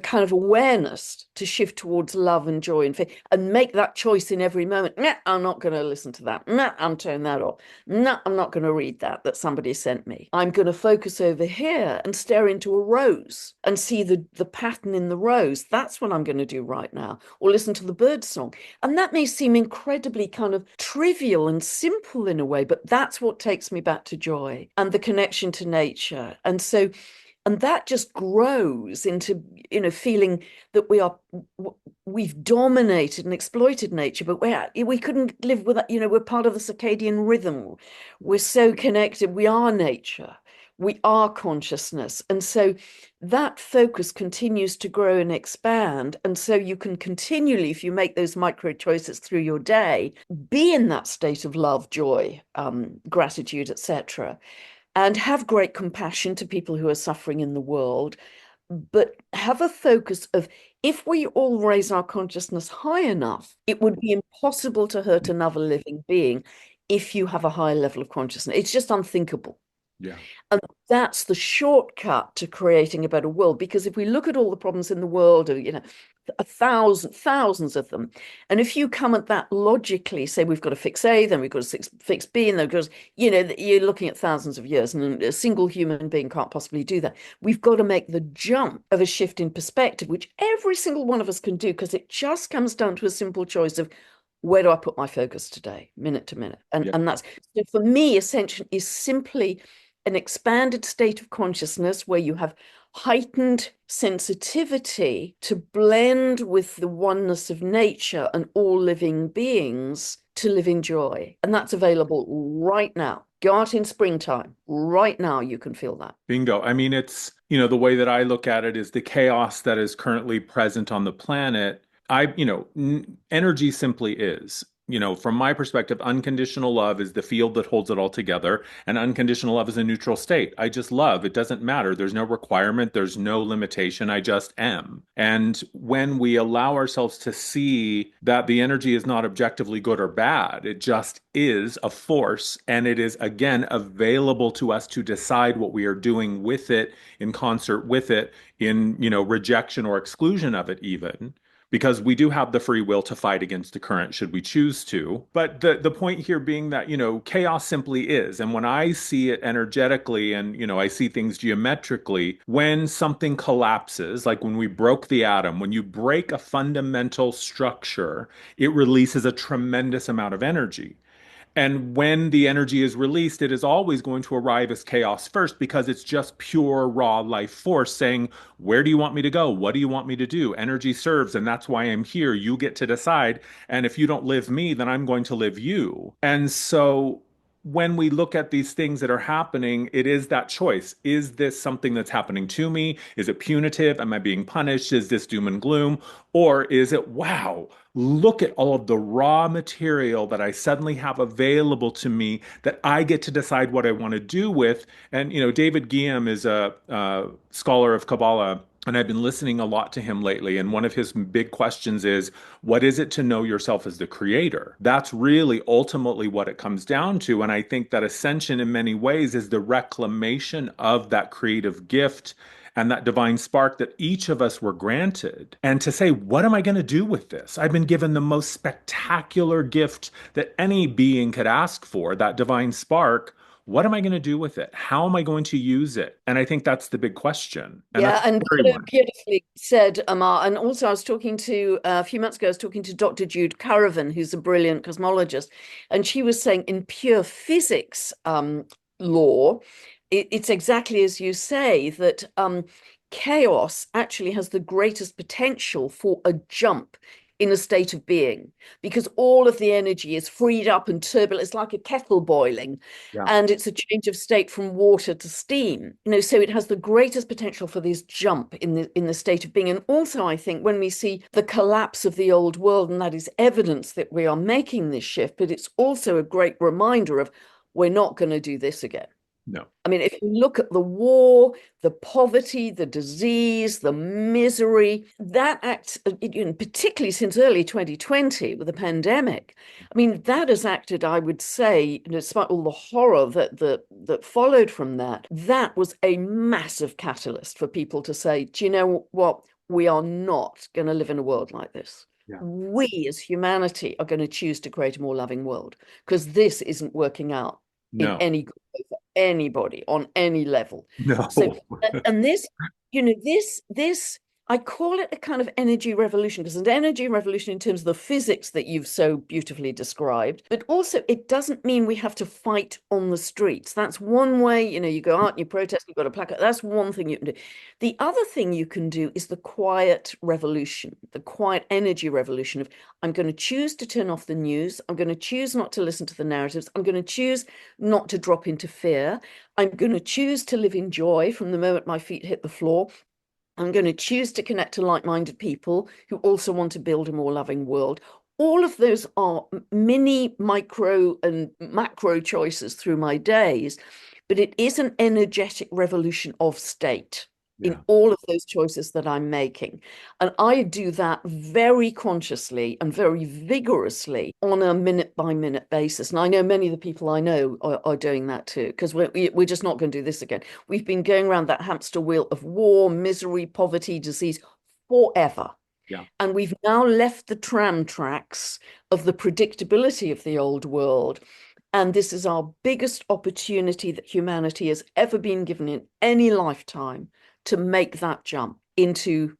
kind of awareness to shift towards love and joy and faith and make that choice in every moment. Nah, I'm not going to listen to that. Nah, I'm turning that off. Nah, I'm not going to read that somebody sent me. I'm going to focus over here and stare into a rose and see the pattern in the rose. That's what I'm going to do right now. Or listen to the bird song. And that may seem incredibly kind of trivial and simple in a way, but that's what takes me back to joy and the connection to nature. And that just grows into feeling that we've dominated and exploited nature, but we couldn't live without. We're part of the circadian rhythm. We're so connected. We are nature. We are consciousness. And so that focus continues to grow and expand. And so you can continually, if you make those micro choices through your day, be in that state of love, joy, gratitude, etc., and have great compassion to people who are suffering in the world, but have a focus of, if we all raise our consciousness high enough, it would be impossible to hurt another living being if you have a high level of consciousness. It's just unthinkable. Yeah. And that's the shortcut to creating a better world. Because if we look at all the problems in the world, thousands of them, and if you come at that logically, say we've got to fix A, then we've got to fix B, and then because you're looking at thousands of years, and a single human being can't possibly do that. We've got to make the jump of a shift in perspective, which every single one of us can do, because it just comes down to a simple choice of, where do I put my focus today, minute to minute? And Yeah. that's, so for me, ascension is simply an expanded state of consciousness where you have heightened sensitivity to blend with the oneness of nature and all living beings to live in joy. And that's available right now. Go out in springtime. Right now, you can feel that. Bingo. I mean, it's, the way that I look at it is the chaos that is currently present on the planet. Energy simply is. from my perspective, unconditional love is the field that holds it all together, and unconditional love is a neutral state. I just love. It doesn't matter. There's no requirement, there's no limitation. I just am. And when we allow ourselves to see that the energy is not objectively good or bad, it just is a force, and it is, again, available to us to decide what we are doing with it in concert with it, in, rejection or exclusion of it, even because we do have the free will to fight against the current should we choose to. But the point here being that, chaos simply is. And when I see it energetically and, I see things geometrically, when something collapses, like when we broke the atom, when you break a fundamental structure, it releases a tremendous amount of energy. And when the energy is released, it is always going to arrive as chaos first because it's just pure raw life force saying, where do you want me to go? What do you want me to do? Energy serves, and that's why I'm here. You get to decide. And if you don't live me, then I'm going to live you. And so when we look at these things that are happening, it is that choice. Is this something that's happening to me? Is it punitive? Am I being punished? Is this doom and gloom? Or is it, wow, look at all of the raw material that I suddenly have available to me that I get to decide what I want to do with? And, David Guillaume is a scholar of Kabbalah. And I've been listening a lot to him lately. And one of his big questions is, what is it to know yourself as the creator? That's really ultimately what it comes down to. And I think that ascension, in many ways, is the reclamation of that creative gift and that divine spark that each of us were granted. And to say, what am I going to do with this? I've been given the most spectacular gift that any being could ask for, that divine spark. What am I going to do with it? How am I going to use it? And I think that's the big question. And that's Yeah, a and scary one. beautifully said, Amar. And also, I was talking to a few months ago, I was talking to Dr. Jude Currivan, who's a brilliant cosmologist, and she was saying in pure physics law, it's exactly as you say that chaos actually has the greatest potential for a jump in a state of being because all of the energy is freed up and turbulent. It's like a kettle boiling, Yeah. and it's a change of state from water to steam. So it has the greatest potential for this jump in the state of being. And also, I think when we see the collapse of the old world, and that is evidence that we are making this shift, but it's also a great reminder of we're not going to do this again. No. I mean, if you look at the war, the poverty, the disease, the misery, that acts, particularly since early 2020 with the pandemic, I mean, that has acted, I would say, despite all the horror that followed from that, that was a massive catalyst for people to say, do you know what? We are not going to live in a world like this. Yeah. We as humanity are going to choose to create a more loving world because this isn't working out in No. any good way for anybody on any level. So, No. and this, this, I call it a kind of energy revolution because an energy revolution in terms of the physics that you've so beautifully described, but also it doesn't mean we have to fight on the streets. That's one way, you go out and you protest, you've got a placard. That's one thing you can do. The other thing you can do is the quiet revolution, the quiet energy revolution of I'm going to choose to turn off the news. I'm going to choose not to listen to the narratives. I'm going to choose not to drop into fear. I'm going to choose to live in joy from the moment my feet hit the floor. I'm going to choose to connect to like-minded people who also want to build a more loving world. All of those are mini, micro, and macro choices through my days, but it is an energetic revolution of state in Yeah. all of those choices that I'm making. And I do that very consciously and very vigorously on a minute by minute basis. And I know many of the people I know are doing that too, because we're just not going to do this again. We've been going around that hamster wheel of war, misery, poverty, disease forever. Yeah. And we've now left the tram tracks of the predictability of the old world. And this is our biggest opportunity that humanity has ever been given in any lifetime to make that jump into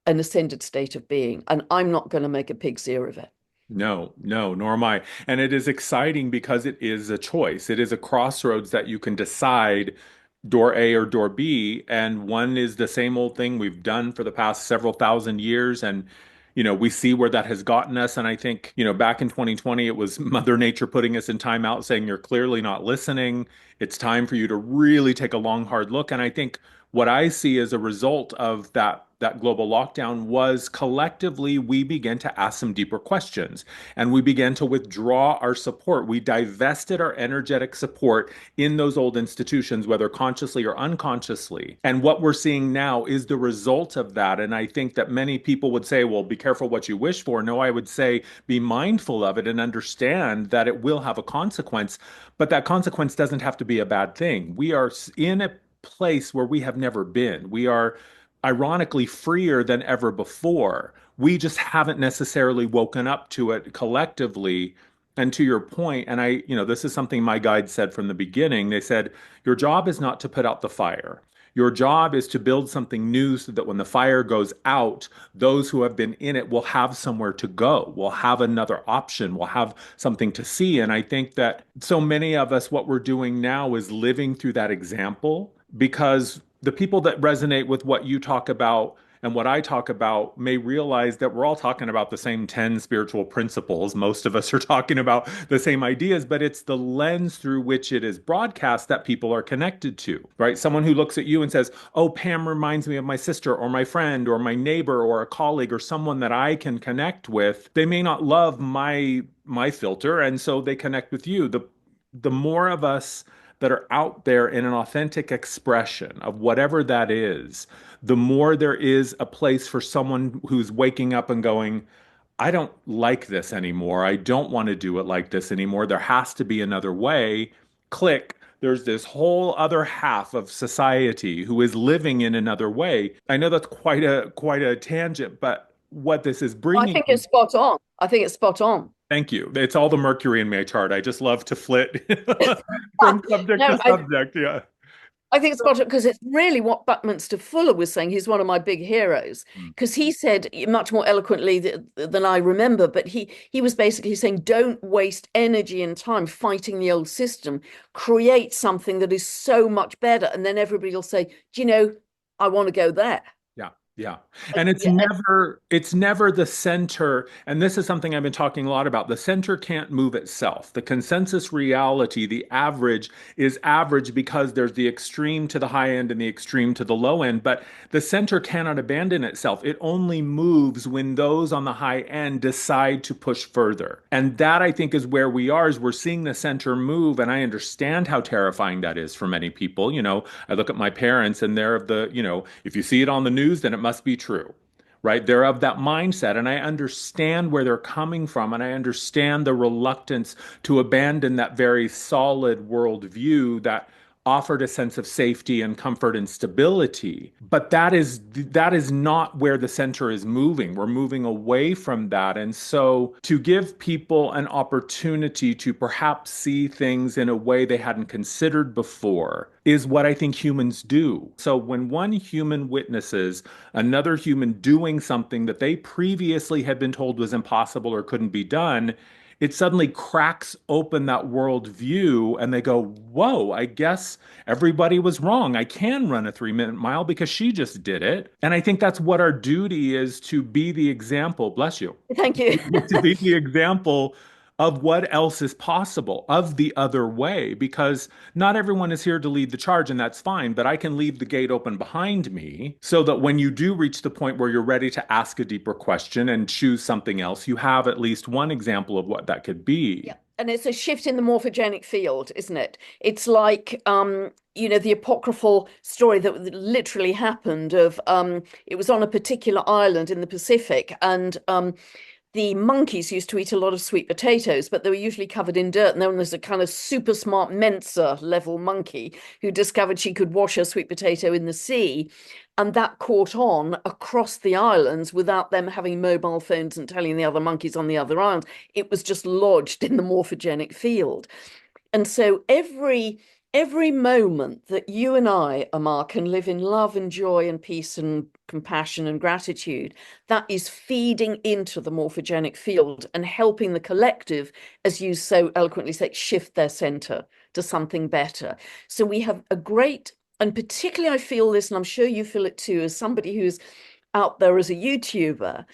an ascended state of being. And I'm not going to make a pig's ear of it. No, no, nor am I. And it is exciting because it is a choice. It is a crossroads that you can decide door A or door B. And one is the same old thing we've done for the past several thousand years. And, we see where that has gotten us. And I think, back in 2020, it was Mother Nature putting us in timeout saying, you're clearly not listening. It's time for you to really take a long, hard look. And I think what I see as a result of that global lockdown was collectively we began to ask some deeper questions and we began to withdraw our support. We divested our energetic support in those old institutions, whether consciously or unconsciously. And what we're seeing now is the result of that. And I think that many people would say, well, be careful what you wish for. No, I would say be mindful of it and understand that it will have a consequence. But that consequence doesn't have to be a bad thing. We are in a place where we have never been. We are ironically freer than ever before. We just haven't necessarily woken up to it collectively. And to your point, and this is something my guide said from the beginning. They said, your job is not to put out the fire. Your job is to build something new so that when the fire goes out, those who have been in it will have somewhere to go, will have another option, will have something to see. And I think that so many of us, what we're doing now is living through that example because the people that resonate with what you talk about and what I talk about may realize that we're all talking about the same 10 spiritual principles. Most of us are talking about the same ideas, but it's the lens through which it is broadcast that people are connected to, right? Someone who looks at you and says, oh, Pam reminds me of my sister or my friend or my neighbor or a colleague or someone that I can connect with. They may not love my filter, and so they connect with you. The more of us that are out there in an authentic expression of whatever that is, the more there is a place for someone who's waking up and going, I don't like this anymore. I don't want to do it like this anymore. There has to be another way. Click. There's this whole other half of society who is living in another way. I know that's quite a tangent, but what this is I bringing. think it's spot on. I think it's spot on. Thank you. It's all the Mercury in my chart. I just love to flit from subject No, to subject. Yeah. I think it's spot on because it's really what Buckminster Fuller was saying. He's one of my big heroes Mm. because he said much more eloquently than I remember, but he was basically saying, don't waste energy and time fighting the old system. Create something that is so much better, and then everybody will say, do you know, I want to go there. Yeah, yeah. And it's Yeah, never the center. And this is something I've been talking a lot about. The center can't move itself. The consensus reality, the average is average because there's the extreme to the high end and the extreme to the low end. But the center cannot abandon itself. It only moves when those on the high end decide to push further. And that I think is where we are, is we're seeing the center move. And I understand how terrifying that is for many people. I look at my parents and they're of if you see it on the news, then it must be true, right? They're of that mindset. And I understand where they're coming from. And I understand the reluctance to abandon that very solid worldview that offered a sense of safety and comfort and stability. But that is not where the center is moving. We're moving away from that. And so to give people an opportunity to perhaps see things in a way they hadn't considered before is what I think humans do. So when one human witnesses another human doing something that they previously had been told was impossible or couldn't be done, it suddenly cracks open that worldview and they go, whoa, I guess everybody was wrong. I can run a 3-minute mile because she just did it. And I think that's what our duty is, to be the example, bless you, thank you. to be the example of what else is possible, of the other way, because not everyone is here to lead the charge, and that's fine, but I can leave the gate open behind me so that when you do reach the point where you're ready to ask a deeper question and choose something else, you have at least one example of what that could Yeah. be. And it's a shift in the morphogenic field, isn't it? It's like the apocryphal story that literally happened of it was on a particular island in the Pacific, and the monkeys used to eat a lot of sweet potatoes, but they were usually covered in dirt. And then there's a kind of super smart Mensa level monkey who discovered she could wash her sweet potato in the sea. And that caught on across the islands without them having mobile phones and telling the other monkeys on the other island. It was just lodged in the morphogenic field. And so every moment that you and I, Amar, can live in love and joy and peace and compassion and gratitude, that is feeding into the morphogenic field and helping the collective, as you so eloquently say, shift their center to something better. So we have a great, and particularly I feel this, and I'm sure you feel it too, as somebody who's out there as a YouTuber,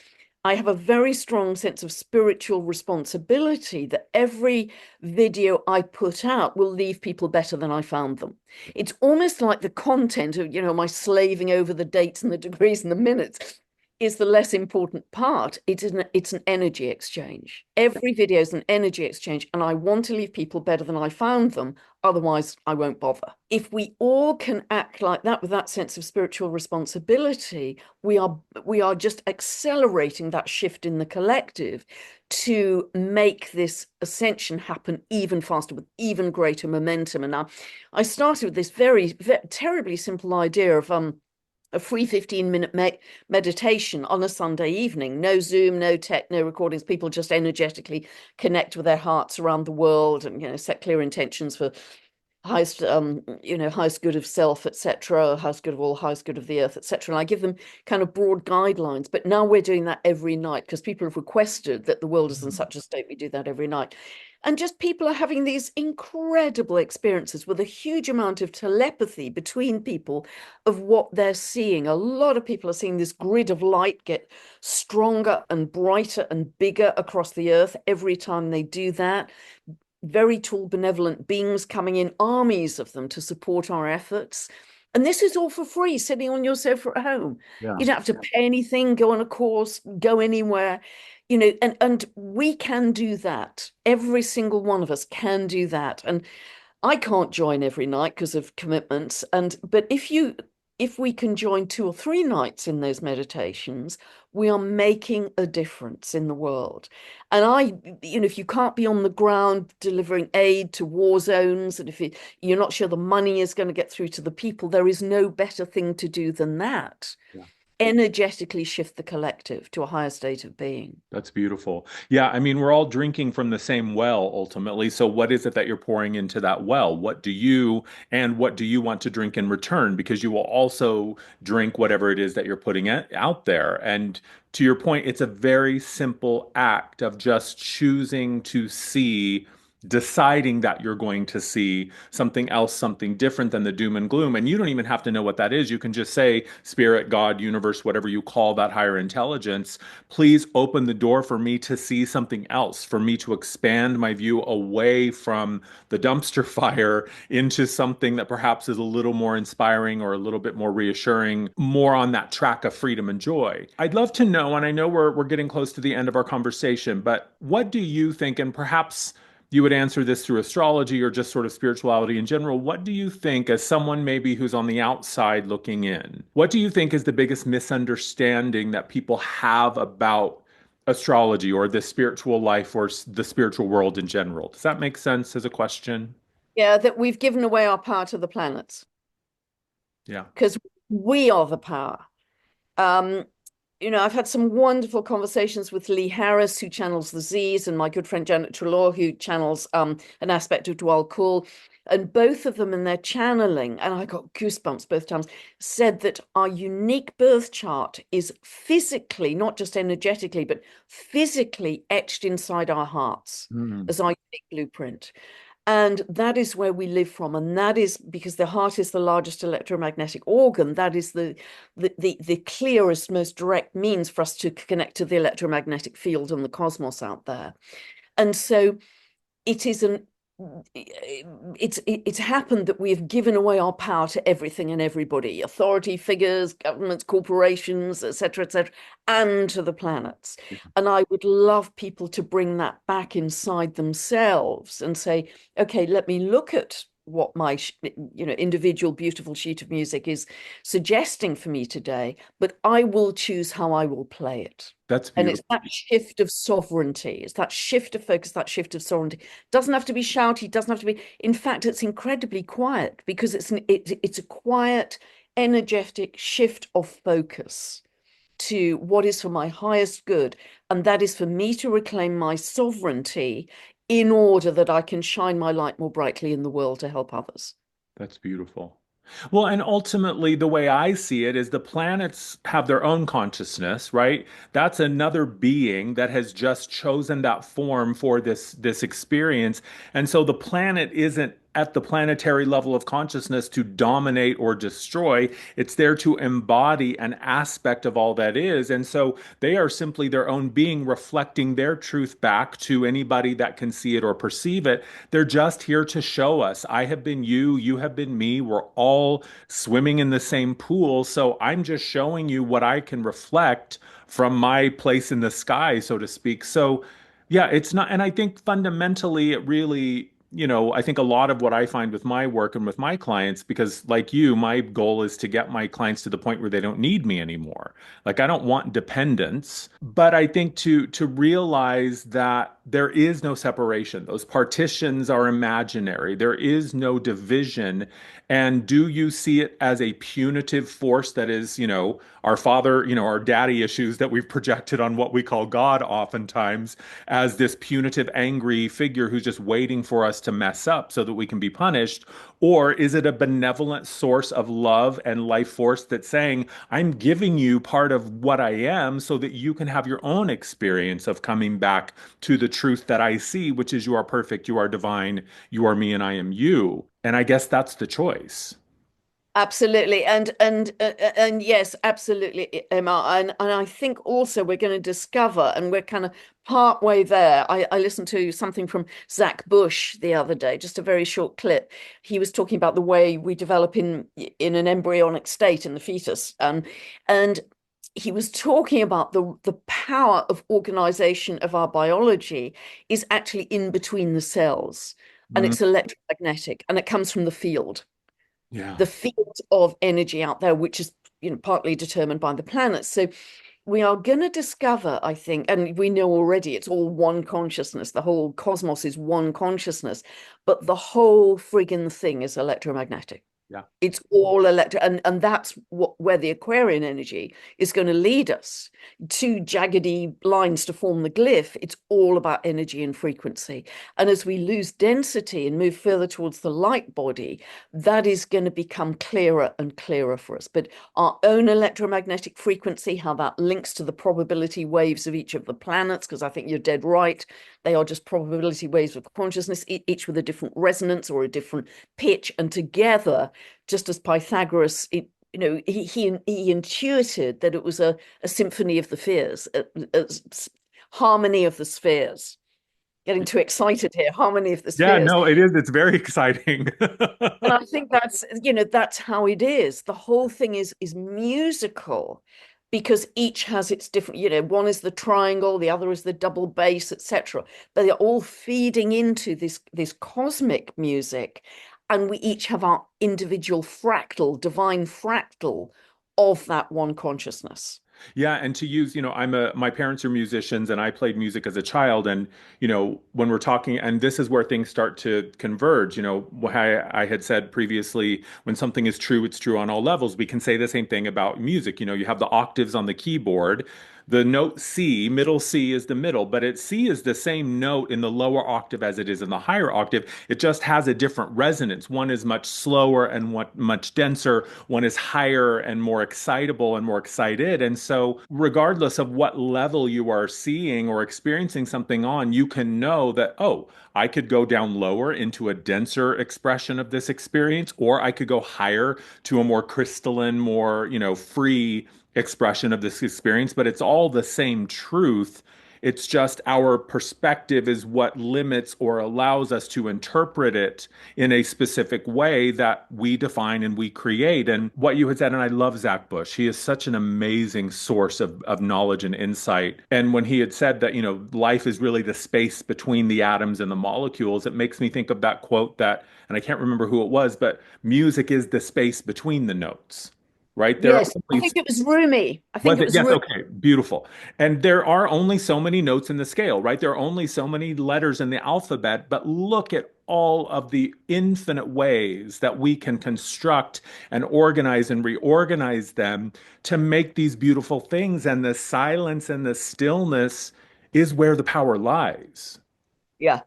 I have a very strong sense of spiritual responsibility that every video I put out will leave people better than I found them. It's almost like the content of, my slaving over the dates and the degrees and the minutes is the less important part. It's an energy exchange. Every video is an energy exchange, and I want to leave people better than I found them. Otherwise, I won't bother. If we all can act like that with that sense of spiritual responsibility, we are just accelerating that shift in the collective to make this ascension happen even faster with even greater momentum. And now I started with this very terribly simple idea of a free 15-minute meditation on a Sunday evening. No Zoom, no tech, no recordings. People just energetically connect with their hearts around the world and, set clear intentions for highest good of self, etc., highest good of all, highest good of the earth, etc. And I give them kind of broad guidelines. But now we're doing that every night because people have requested that the world is in such a state we do that every night. And just people are having these incredible experiences with a huge amount of telepathy between people of what they're seeing. A lot of people are seeing this grid of light get stronger and brighter and bigger across the earth every time they do that. Very tall, benevolent beings coming in, armies of them to support our efforts. And this is all for free, sitting on your sofa at home. Yeah. You don't have to pay anything, go on a course, go anywhere, and we can do that. Every single one of us can do that. And I can't join every night because of commitments. But if we can join 2 or 3 nights in those meditations, we are making a difference in the world. And if you can't be on the ground delivering aid to war zones, and if you're not sure the money is going to get through to the people, there is no better thing to do than that. Yeah. Energetically shift the collective to a higher state of being. That's beautiful. Yeah, I mean, we're all drinking from the same well ultimately. So what is it that you're pouring into that well? What do you want to drink in return? Because you will also drink whatever it is that you're putting out there. And to your point, it's a very simple act of just choosing to see, deciding that you're going to see something else, something different than the doom and gloom. And you don't even have to know what that is. You can just say, spirit, God, universe, whatever you call that higher intelligence, please open the door for me to see something else, for me to expand my view away from the dumpster fire into something that perhaps is a little more inspiring or a little bit more reassuring, more on that track of freedom and joy. I'd love to know, and I know we're getting close to the end of our conversation, but what do you think, and perhaps you would answer this through astrology or just sort of spirituality in general. What do you think, as someone maybe who's on the outside looking in, what do you think is the biggest misunderstanding that people have about astrology or the spiritual life or the spiritual world in general? Does that make sense as a question? Yeah, that we've given away our power to the planets Yeah. because we are the power. Um, I've had some wonderful conversations with Lee Harris, who channels the Z's, and my good friend Janet Trelaw, who channels an aspect of Dwal Kul. And both of them in their channeling, and I got goosebumps both times, said that our unique birth chart is physically, not just energetically, but physically etched inside our hearts Mm. as our unique blueprint. And that is where we live from. And that is because the heart is the largest electromagnetic organ. That is the clearest, most direct means for us to connect to the electromagnetic field and the cosmos out there. And so it is it's happened that we have given away our power to everything and everybody, authority figures, governments, corporations, etc., and to the planets. And I would love people to bring that back inside themselves and say, okay, let me look at what my individual beautiful sheet of music is suggesting for me today, but I will choose how I will play it. That's And it's beautiful. that shift of sovereignty. It's that shift of focus, that shift of sovereignty. Doesn't have to be shouty, doesn't have to be. In fact, it's incredibly quiet because it's a quiet, energetic shift of focus to what is for my highest good. And that is for me to reclaim my sovereignty in order that I can shine my light more brightly in the world to help others. That's beautiful. Well, and ultimately, the way I see it is the planets have their own consciousness, right? That's another being that has just chosen that form for this experience. And so the planet isn't at the planetary level of consciousness to dominate or destroy. It's there to embody an aspect of all that is. And so they are simply their own being reflecting their truth back to anybody that can see it or perceive it. They're just here to show us, I have been you, you have been me. We're all swimming in the same pool. So I'm just showing you what I can reflect from my place in the sky, so to speak. So, yeah, it's not, and I think fundamentally it really, I think a lot of what I find with my work and with my clients, because like you, my goal is to get my clients to the point where they don't need me anymore. Like I don't want dependence, but I think to realize that there is no separation. Those partitions are imaginary. There is no division. And do you see it as a punitive force that is, our father, our daddy issues that we've projected on what we call God oftentimes as this punitive, angry figure who's just waiting for us to mess up so that we can be punished? Or is it a benevolent source of love and life force that's saying, I'm giving you part of what I am so that you can have your own experience of coming back to the truth that I see, which is you are perfect, you are divine, you are me, and I am you. And I guess that's the choice. Absolutely, and yes, absolutely, Emma. And I think also we're going to discover, and we're kind of part way there. I listened to something from Zach Bush the other day, just a very short clip. He was talking about the way we develop in an embryonic state in the fetus, and he was talking about the power of organization of our biology is actually in between the cells, and Mm, it's electromagnetic, and it comes from yeah. the field of energy out there, which is partly determined by the planets. So we are going to discover, I think, and we know already it's all one consciousness. The whole cosmos is one consciousness, but the whole friggin' thing is electromagnetic. Yeah. It's all electric, and that's where the Aquarian energy is going to lead us. Two jaggedy lines to form the glyph. It's all about energy and frequency. And as we lose density and move further towards the light body, that is going to become clearer and clearer for us. But our own electromagnetic frequency, how that links to the probability waves of each of the planets, because I think you're dead right. They are just probability waves of consciousness, each with a different resonance or a different pitch, and together, just as Pythagoras, he intuited that it was a symphony of the spheres, a harmony of the spheres. Getting too excited here, harmony of the Yeah, spheres. no, it is. It's very exciting. And I think that's how it is. The whole thing is musical because each has its different, one is the triangle, the other is the double bass, etc. But they're all feeding into this cosmic music, and we each have our individual fractal, divine fractal of that one consciousness. Yeah, and to use, my parents are musicians and I played music as a child. And, when we're talking, and this is where things start to converge, I had said previously, when something is true, it's true on all levels. We can say the same thing about music. You have the octaves on the keyboard. The note C, middle C is the middle, but C is the same note in the lower octave as it is in the higher octave. It just has a different resonance. One is much slower and much denser. One is higher and more excitable and more excited. And so, regardless of what level you are seeing or experiencing something on, you can know that, oh, I could go down lower into a denser expression of this experience, or I could go higher to a more crystalline, more, free expression of this experience, but it's all the same truth. It's just our perspective is what limits or allows us to interpret it in a specific way that we define and we create. And what you had said, and I love Zach Bush, he is such an amazing source of knowledge and insight. And when he had said that, life is really the space between the atoms and the molecules, it makes me think of that quote that, and I can't remember who it was, but music is the space between the notes, right? There are Yes, I only think it was Rumi. I think was it it? was Yes. Rumi. Okay. Beautiful. And there are only so many notes in the scale, right? There are only so many letters in the alphabet, but look at all of the infinite ways that we can construct and organize and reorganize them to make these beautiful things. And the silence and the stillness is where the power lies. Yeah.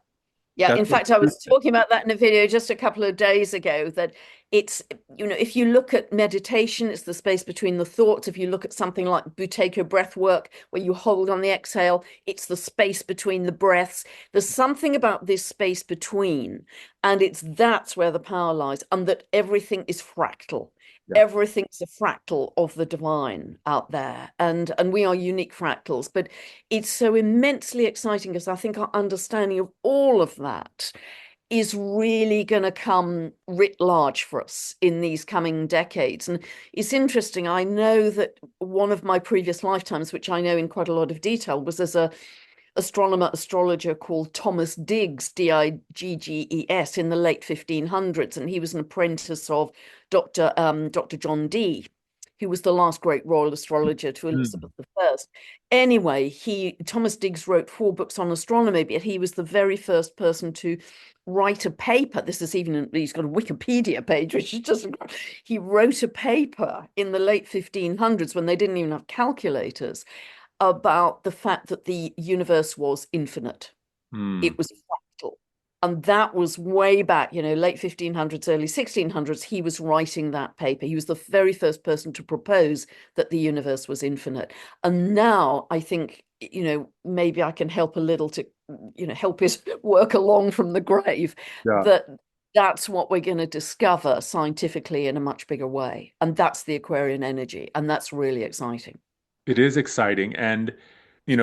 Yeah, That's in what fact, I the truth was is. talking about that in a video just a couple of days ago that it's, if you look at meditation, it's the space between the thoughts. If you look at something like Buteyko breath work, where you hold on the exhale, it's the space between the breaths. There's something about this space between, and that's where the power lies, and that everything is fractal. Yeah. Everything's a fractal of the divine out there, and we are unique fractals. But it's so immensely exciting because I think our understanding of all of that is really going to come writ large for us in these coming decades. And it's interesting. I know that one of my previous lifetimes, which I know in quite a lot of detail, was as a astronomer astrologer called Thomas Digges, Digges, in the late 1500s, and he was an apprentice of Dr. John Dee, who was the last great royal astrologer to Mm. Elizabeth I. Anyway, Thomas Digges wrote 4 books on astronomy, but he was the very first person to write a paper. He's got a Wikipedia page, which is just, he wrote a paper in the late 1500s when they didn't even have calculators about the fact that the universe was infinite. Mm. It was fractal. And that was way back, late 1500s, early 1600s. He was writing that paper. He was the very first person to propose that the universe was infinite. And now I think, maybe I can help a little to, help his work along from the grave, Yeah. that that's what we're going to discover scientifically in a much bigger way. And that's the Aquarian energy. And that's really exciting. It is exciting. And,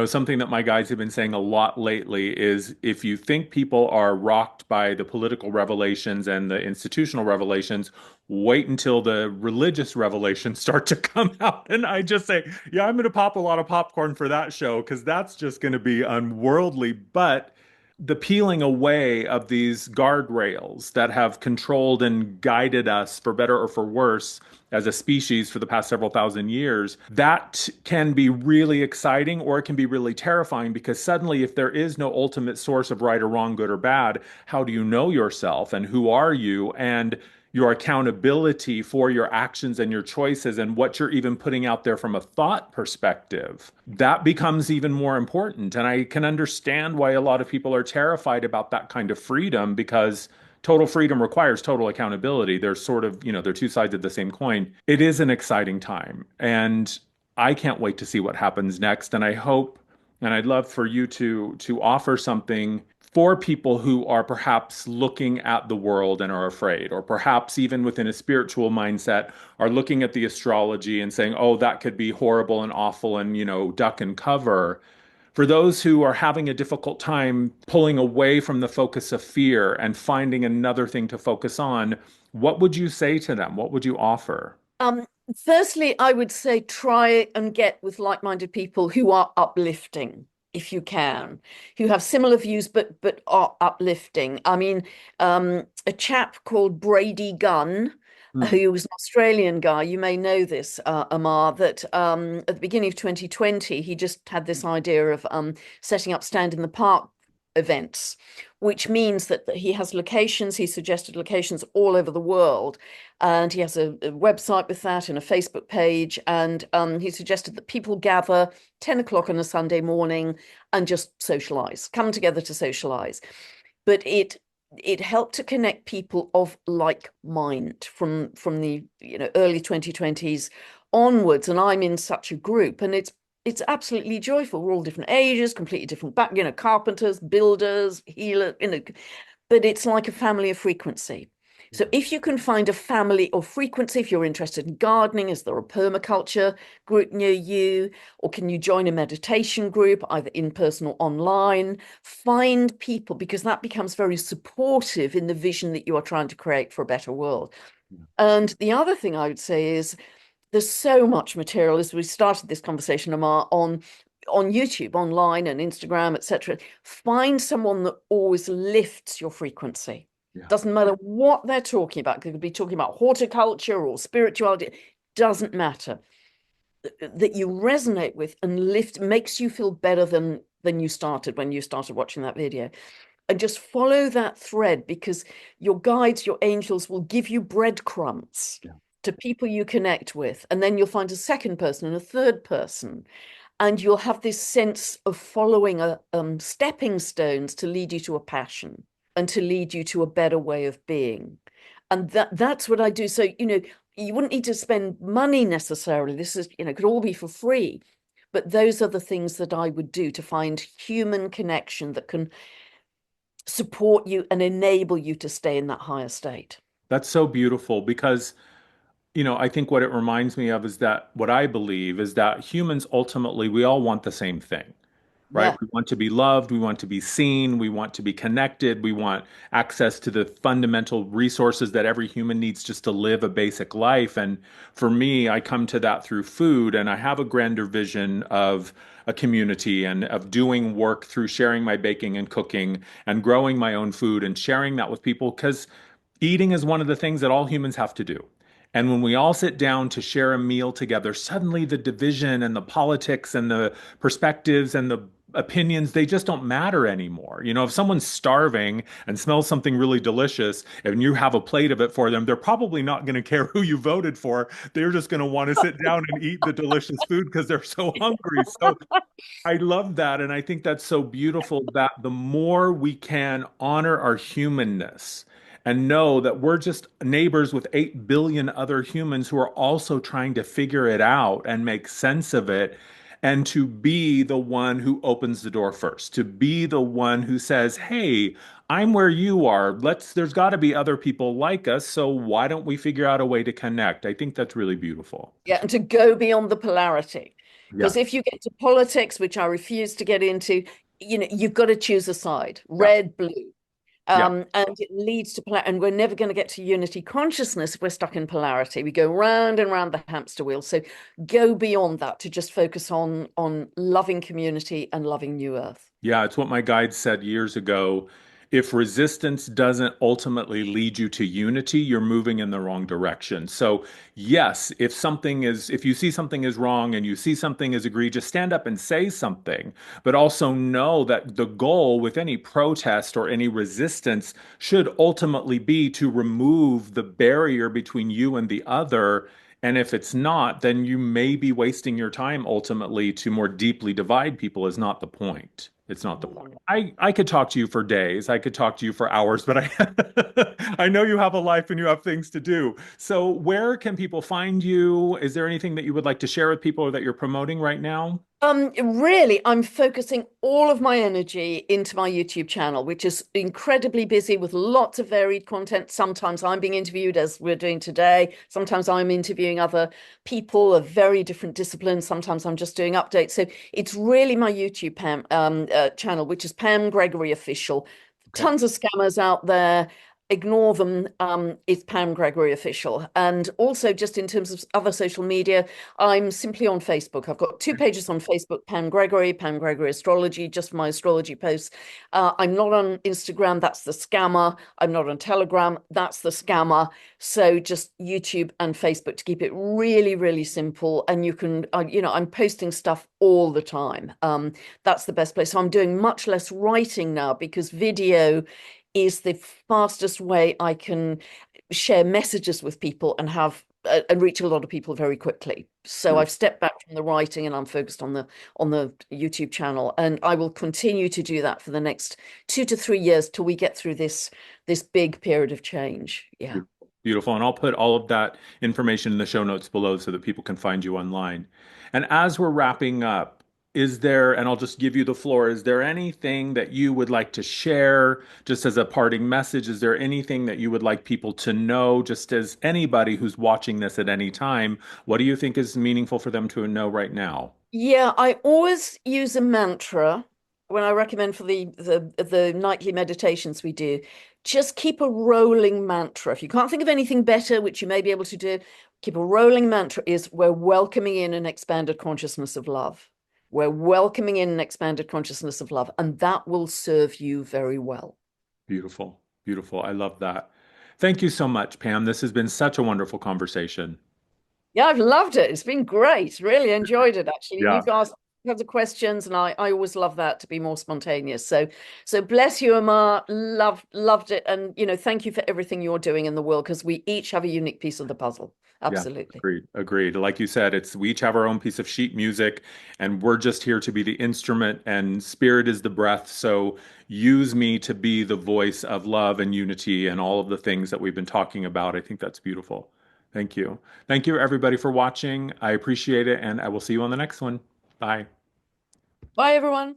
something that my guys have been saying a lot lately is if you think people are rocked by the political revelations and the institutional revelations, wait until the religious revelations start to come out. And I just say, yeah, I'm going to pop a lot of popcorn for that show because that's just going to be unworldly. But the peeling away of these guardrails that have controlled and guided us for better or for worse as a species for the past several thousand years, that can be really exciting or it can be really terrifying because suddenly, if there is no ultimate source of right or wrong, good or bad, how do you know yourself and who are you? And your accountability for your actions and your choices and what you're even putting out there from a thought perspective, that becomes even more important. And I can understand why a lot of people are terrified about that kind of freedom because total freedom requires total accountability. They're sort of, they're two sides of the same coin. It is an exciting time. And I can't wait to see what happens next. And I hope and I'd love for you to offer something for people who are perhaps looking at the world and are afraid, or perhaps even within a spiritual mindset are looking at the astrology and saying, "Oh, that could be horrible and awful," and duck and cover. For those who are having a difficult time pulling away from the focus of fear and finding another thing to focus on, what would you say to them? What would you offer? Um, Firstly, I would say try and get with like-minded people who are uplifting, if you can, who have similar views but are uplifting. I mean, a chap called Brady Gunn, Hmm. who was an Australian guy, you may know this, Amar, that at the beginning of 2020, he just had this idea of setting up Stand in the Park events, which means that he has locations, he suggested locations all over the world, and he has a website with that and a Facebook page. And he suggested that people gather 10 o'clock on a Sunday morning and just socialize, come together to socialize. But it helped to connect people of like mind from the early 2020s onwards. And I'm in such a group, and it's absolutely joyful. We're all different ages, completely different back, carpenters, builders, healers, but it's like a family of frequency. So if you can find a family of frequency, if you're interested in gardening, is there a permaculture group near you? Or can you join a meditation group, either in person or online? Find people, because that becomes very supportive in the vision that you are trying to create for a better world. And the other thing I would say is there's so much material, as we started this conversation, Amar, on YouTube, online and Instagram, etc. Find someone that always lifts your frequency. Yeah. Doesn't matter what they're talking about. They could be talking about horticulture or spirituality. Doesn't matter. That you resonate with and lift makes you feel better than you started when you started watching that video. And just follow that thread, because your guides, your angels will give you breadcrumbs Yeah. to people you connect with. And then you'll find a second person and a third person. And you'll have this sense of following stepping stones to lead you to a passion. and to lead you to a better way of being. And that's what I do. So, you wouldn't need to spend money necessarily. This is, could all be for free. But those are the things that I would do to find human connection that can support you and enable you to stay in that higher state. That's so beautiful because I think what it reminds me of is that what I believe is that humans ultimately, we all want the same thing, right? Yeah. We want to be loved, we want to be seen, we want to be connected, we want access to the fundamental resources that every human needs just to live a basic life. And for me, I come to that through food, and I have a grander vision of a community and of doing work through sharing my baking and cooking and growing my own food and sharing that with people because eating is one of the things that all humans have to do. And when we all sit down to share a meal together, suddenly the division and the politics and the perspectives and the opinions, they just don't matter anymore. If someone's starving and smells something really delicious and you have a plate of it for them, they're probably not going to care who you voted for. They're just going to want to sit down and eat the delicious food because they're so hungry. So I love that. And I think that's so beautiful that the more we can honor our humanness and know that we're just neighbors with 8 billion other humans who are also trying to figure it out and make sense of it, and to be the one who opens the door first, to be the one who says, hey, I'm where you are. There's got to be other people like us. So why don't we figure out a way to connect? I think that's really beautiful. Yeah, and to go beyond the polarity. Because Yes. if you get to politics, which I refuse to get into, you've got to choose a side, Yeah. red, blue. Yeah. And it leads to polarity. And we're never going to get to unity consciousness if we're stuck in polarity. We go round and round the hamster wheel. So go beyond that to just focus on loving community and loving New Earth. Yeah, it's what my guide said years ago. If resistance doesn't ultimately lead you to unity, you're moving in the wrong direction. So, yes, if you see something is wrong and you see something is egregious, stand up and say something, but also know that the goal with any protest or any resistance should ultimately be to remove the barrier between you and the other. And if it's not, then you may be wasting your time ultimately to more deeply divide people is not the point. It's not the point. Mm. I could talk to you for days. I could talk to you for hours, but I know you have a life and you have things to do. So where can people find you? Is there anything that you would like to share with people or that you're promoting right now? Really, I'm focusing all of my energy into my YouTube channel, which is incredibly busy with lots of varied content. Sometimes I'm being interviewed, as we're doing today. Sometimes I'm interviewing other people of very different disciplines. Sometimes I'm just doing updates. So it's really my YouTube channel, which is Pam Gregory Official. Okay. Tons of scammers out there. Ignore them. It's Pam Gregory Official. And also, just in terms of other social media, I'm simply on Facebook. I've got two pages on Facebook, Pam Gregory Astrology, just my astrology posts. I'm not on Instagram, that's the scammer. I'm not on Telegram, that's the scammer. So just YouTube and Facebook to keep it really, really simple. And you can, I'm posting stuff all the time. That's the best place. So I'm doing much less writing now because video is the fastest way I can share messages with people and reach a lot of people very quickly. So I've stepped back from the writing and I'm focused on the YouTube channel, and I will continue to do that for the next 2 to 3 years till we get through this big period of change. Yeah. Beautiful. And I'll put all of that information in the show notes below so that people can find you online. And as we're wrapping up, and I'll just give you the floor, is there anything that you would like to share just as a parting message? Is there anything that you would like people to know, just as anybody who's watching this at any time? What do you think is meaningful for them to know right now? Yeah, I always use a mantra when I recommend for the nightly meditations we do. Just keep a rolling mantra. If you can't think of anything better, which you may be able to do, keep a rolling mantra is we're welcoming in an expanded consciousness of love. We're welcoming in an expanded consciousness of love, and that will serve you very well. Beautiful. Beautiful. I love that. Thank you so much, Pam. This has been such a wonderful conversation. Yeah, I've loved it. It's been great. Really enjoyed it, actually. And Yeah. you've asked have the questions, and I always love that to be more spontaneous. So bless you, Amar. Loved it, and thank you for everything you're doing in the world because we each have a unique piece of the puzzle. Yeah, Absolutely. agreed. Agreed. Like you said, it's we each have our own piece of sheet music, and we're just here to be the instrument, and spirit is the breath. So use me to be the voice of love and unity and all of the things that we've been talking about. I think that's beautiful. Thank you. Thank you, everybody, for watching. I appreciate it, and I will see you on the next one. Bye. Bye, everyone.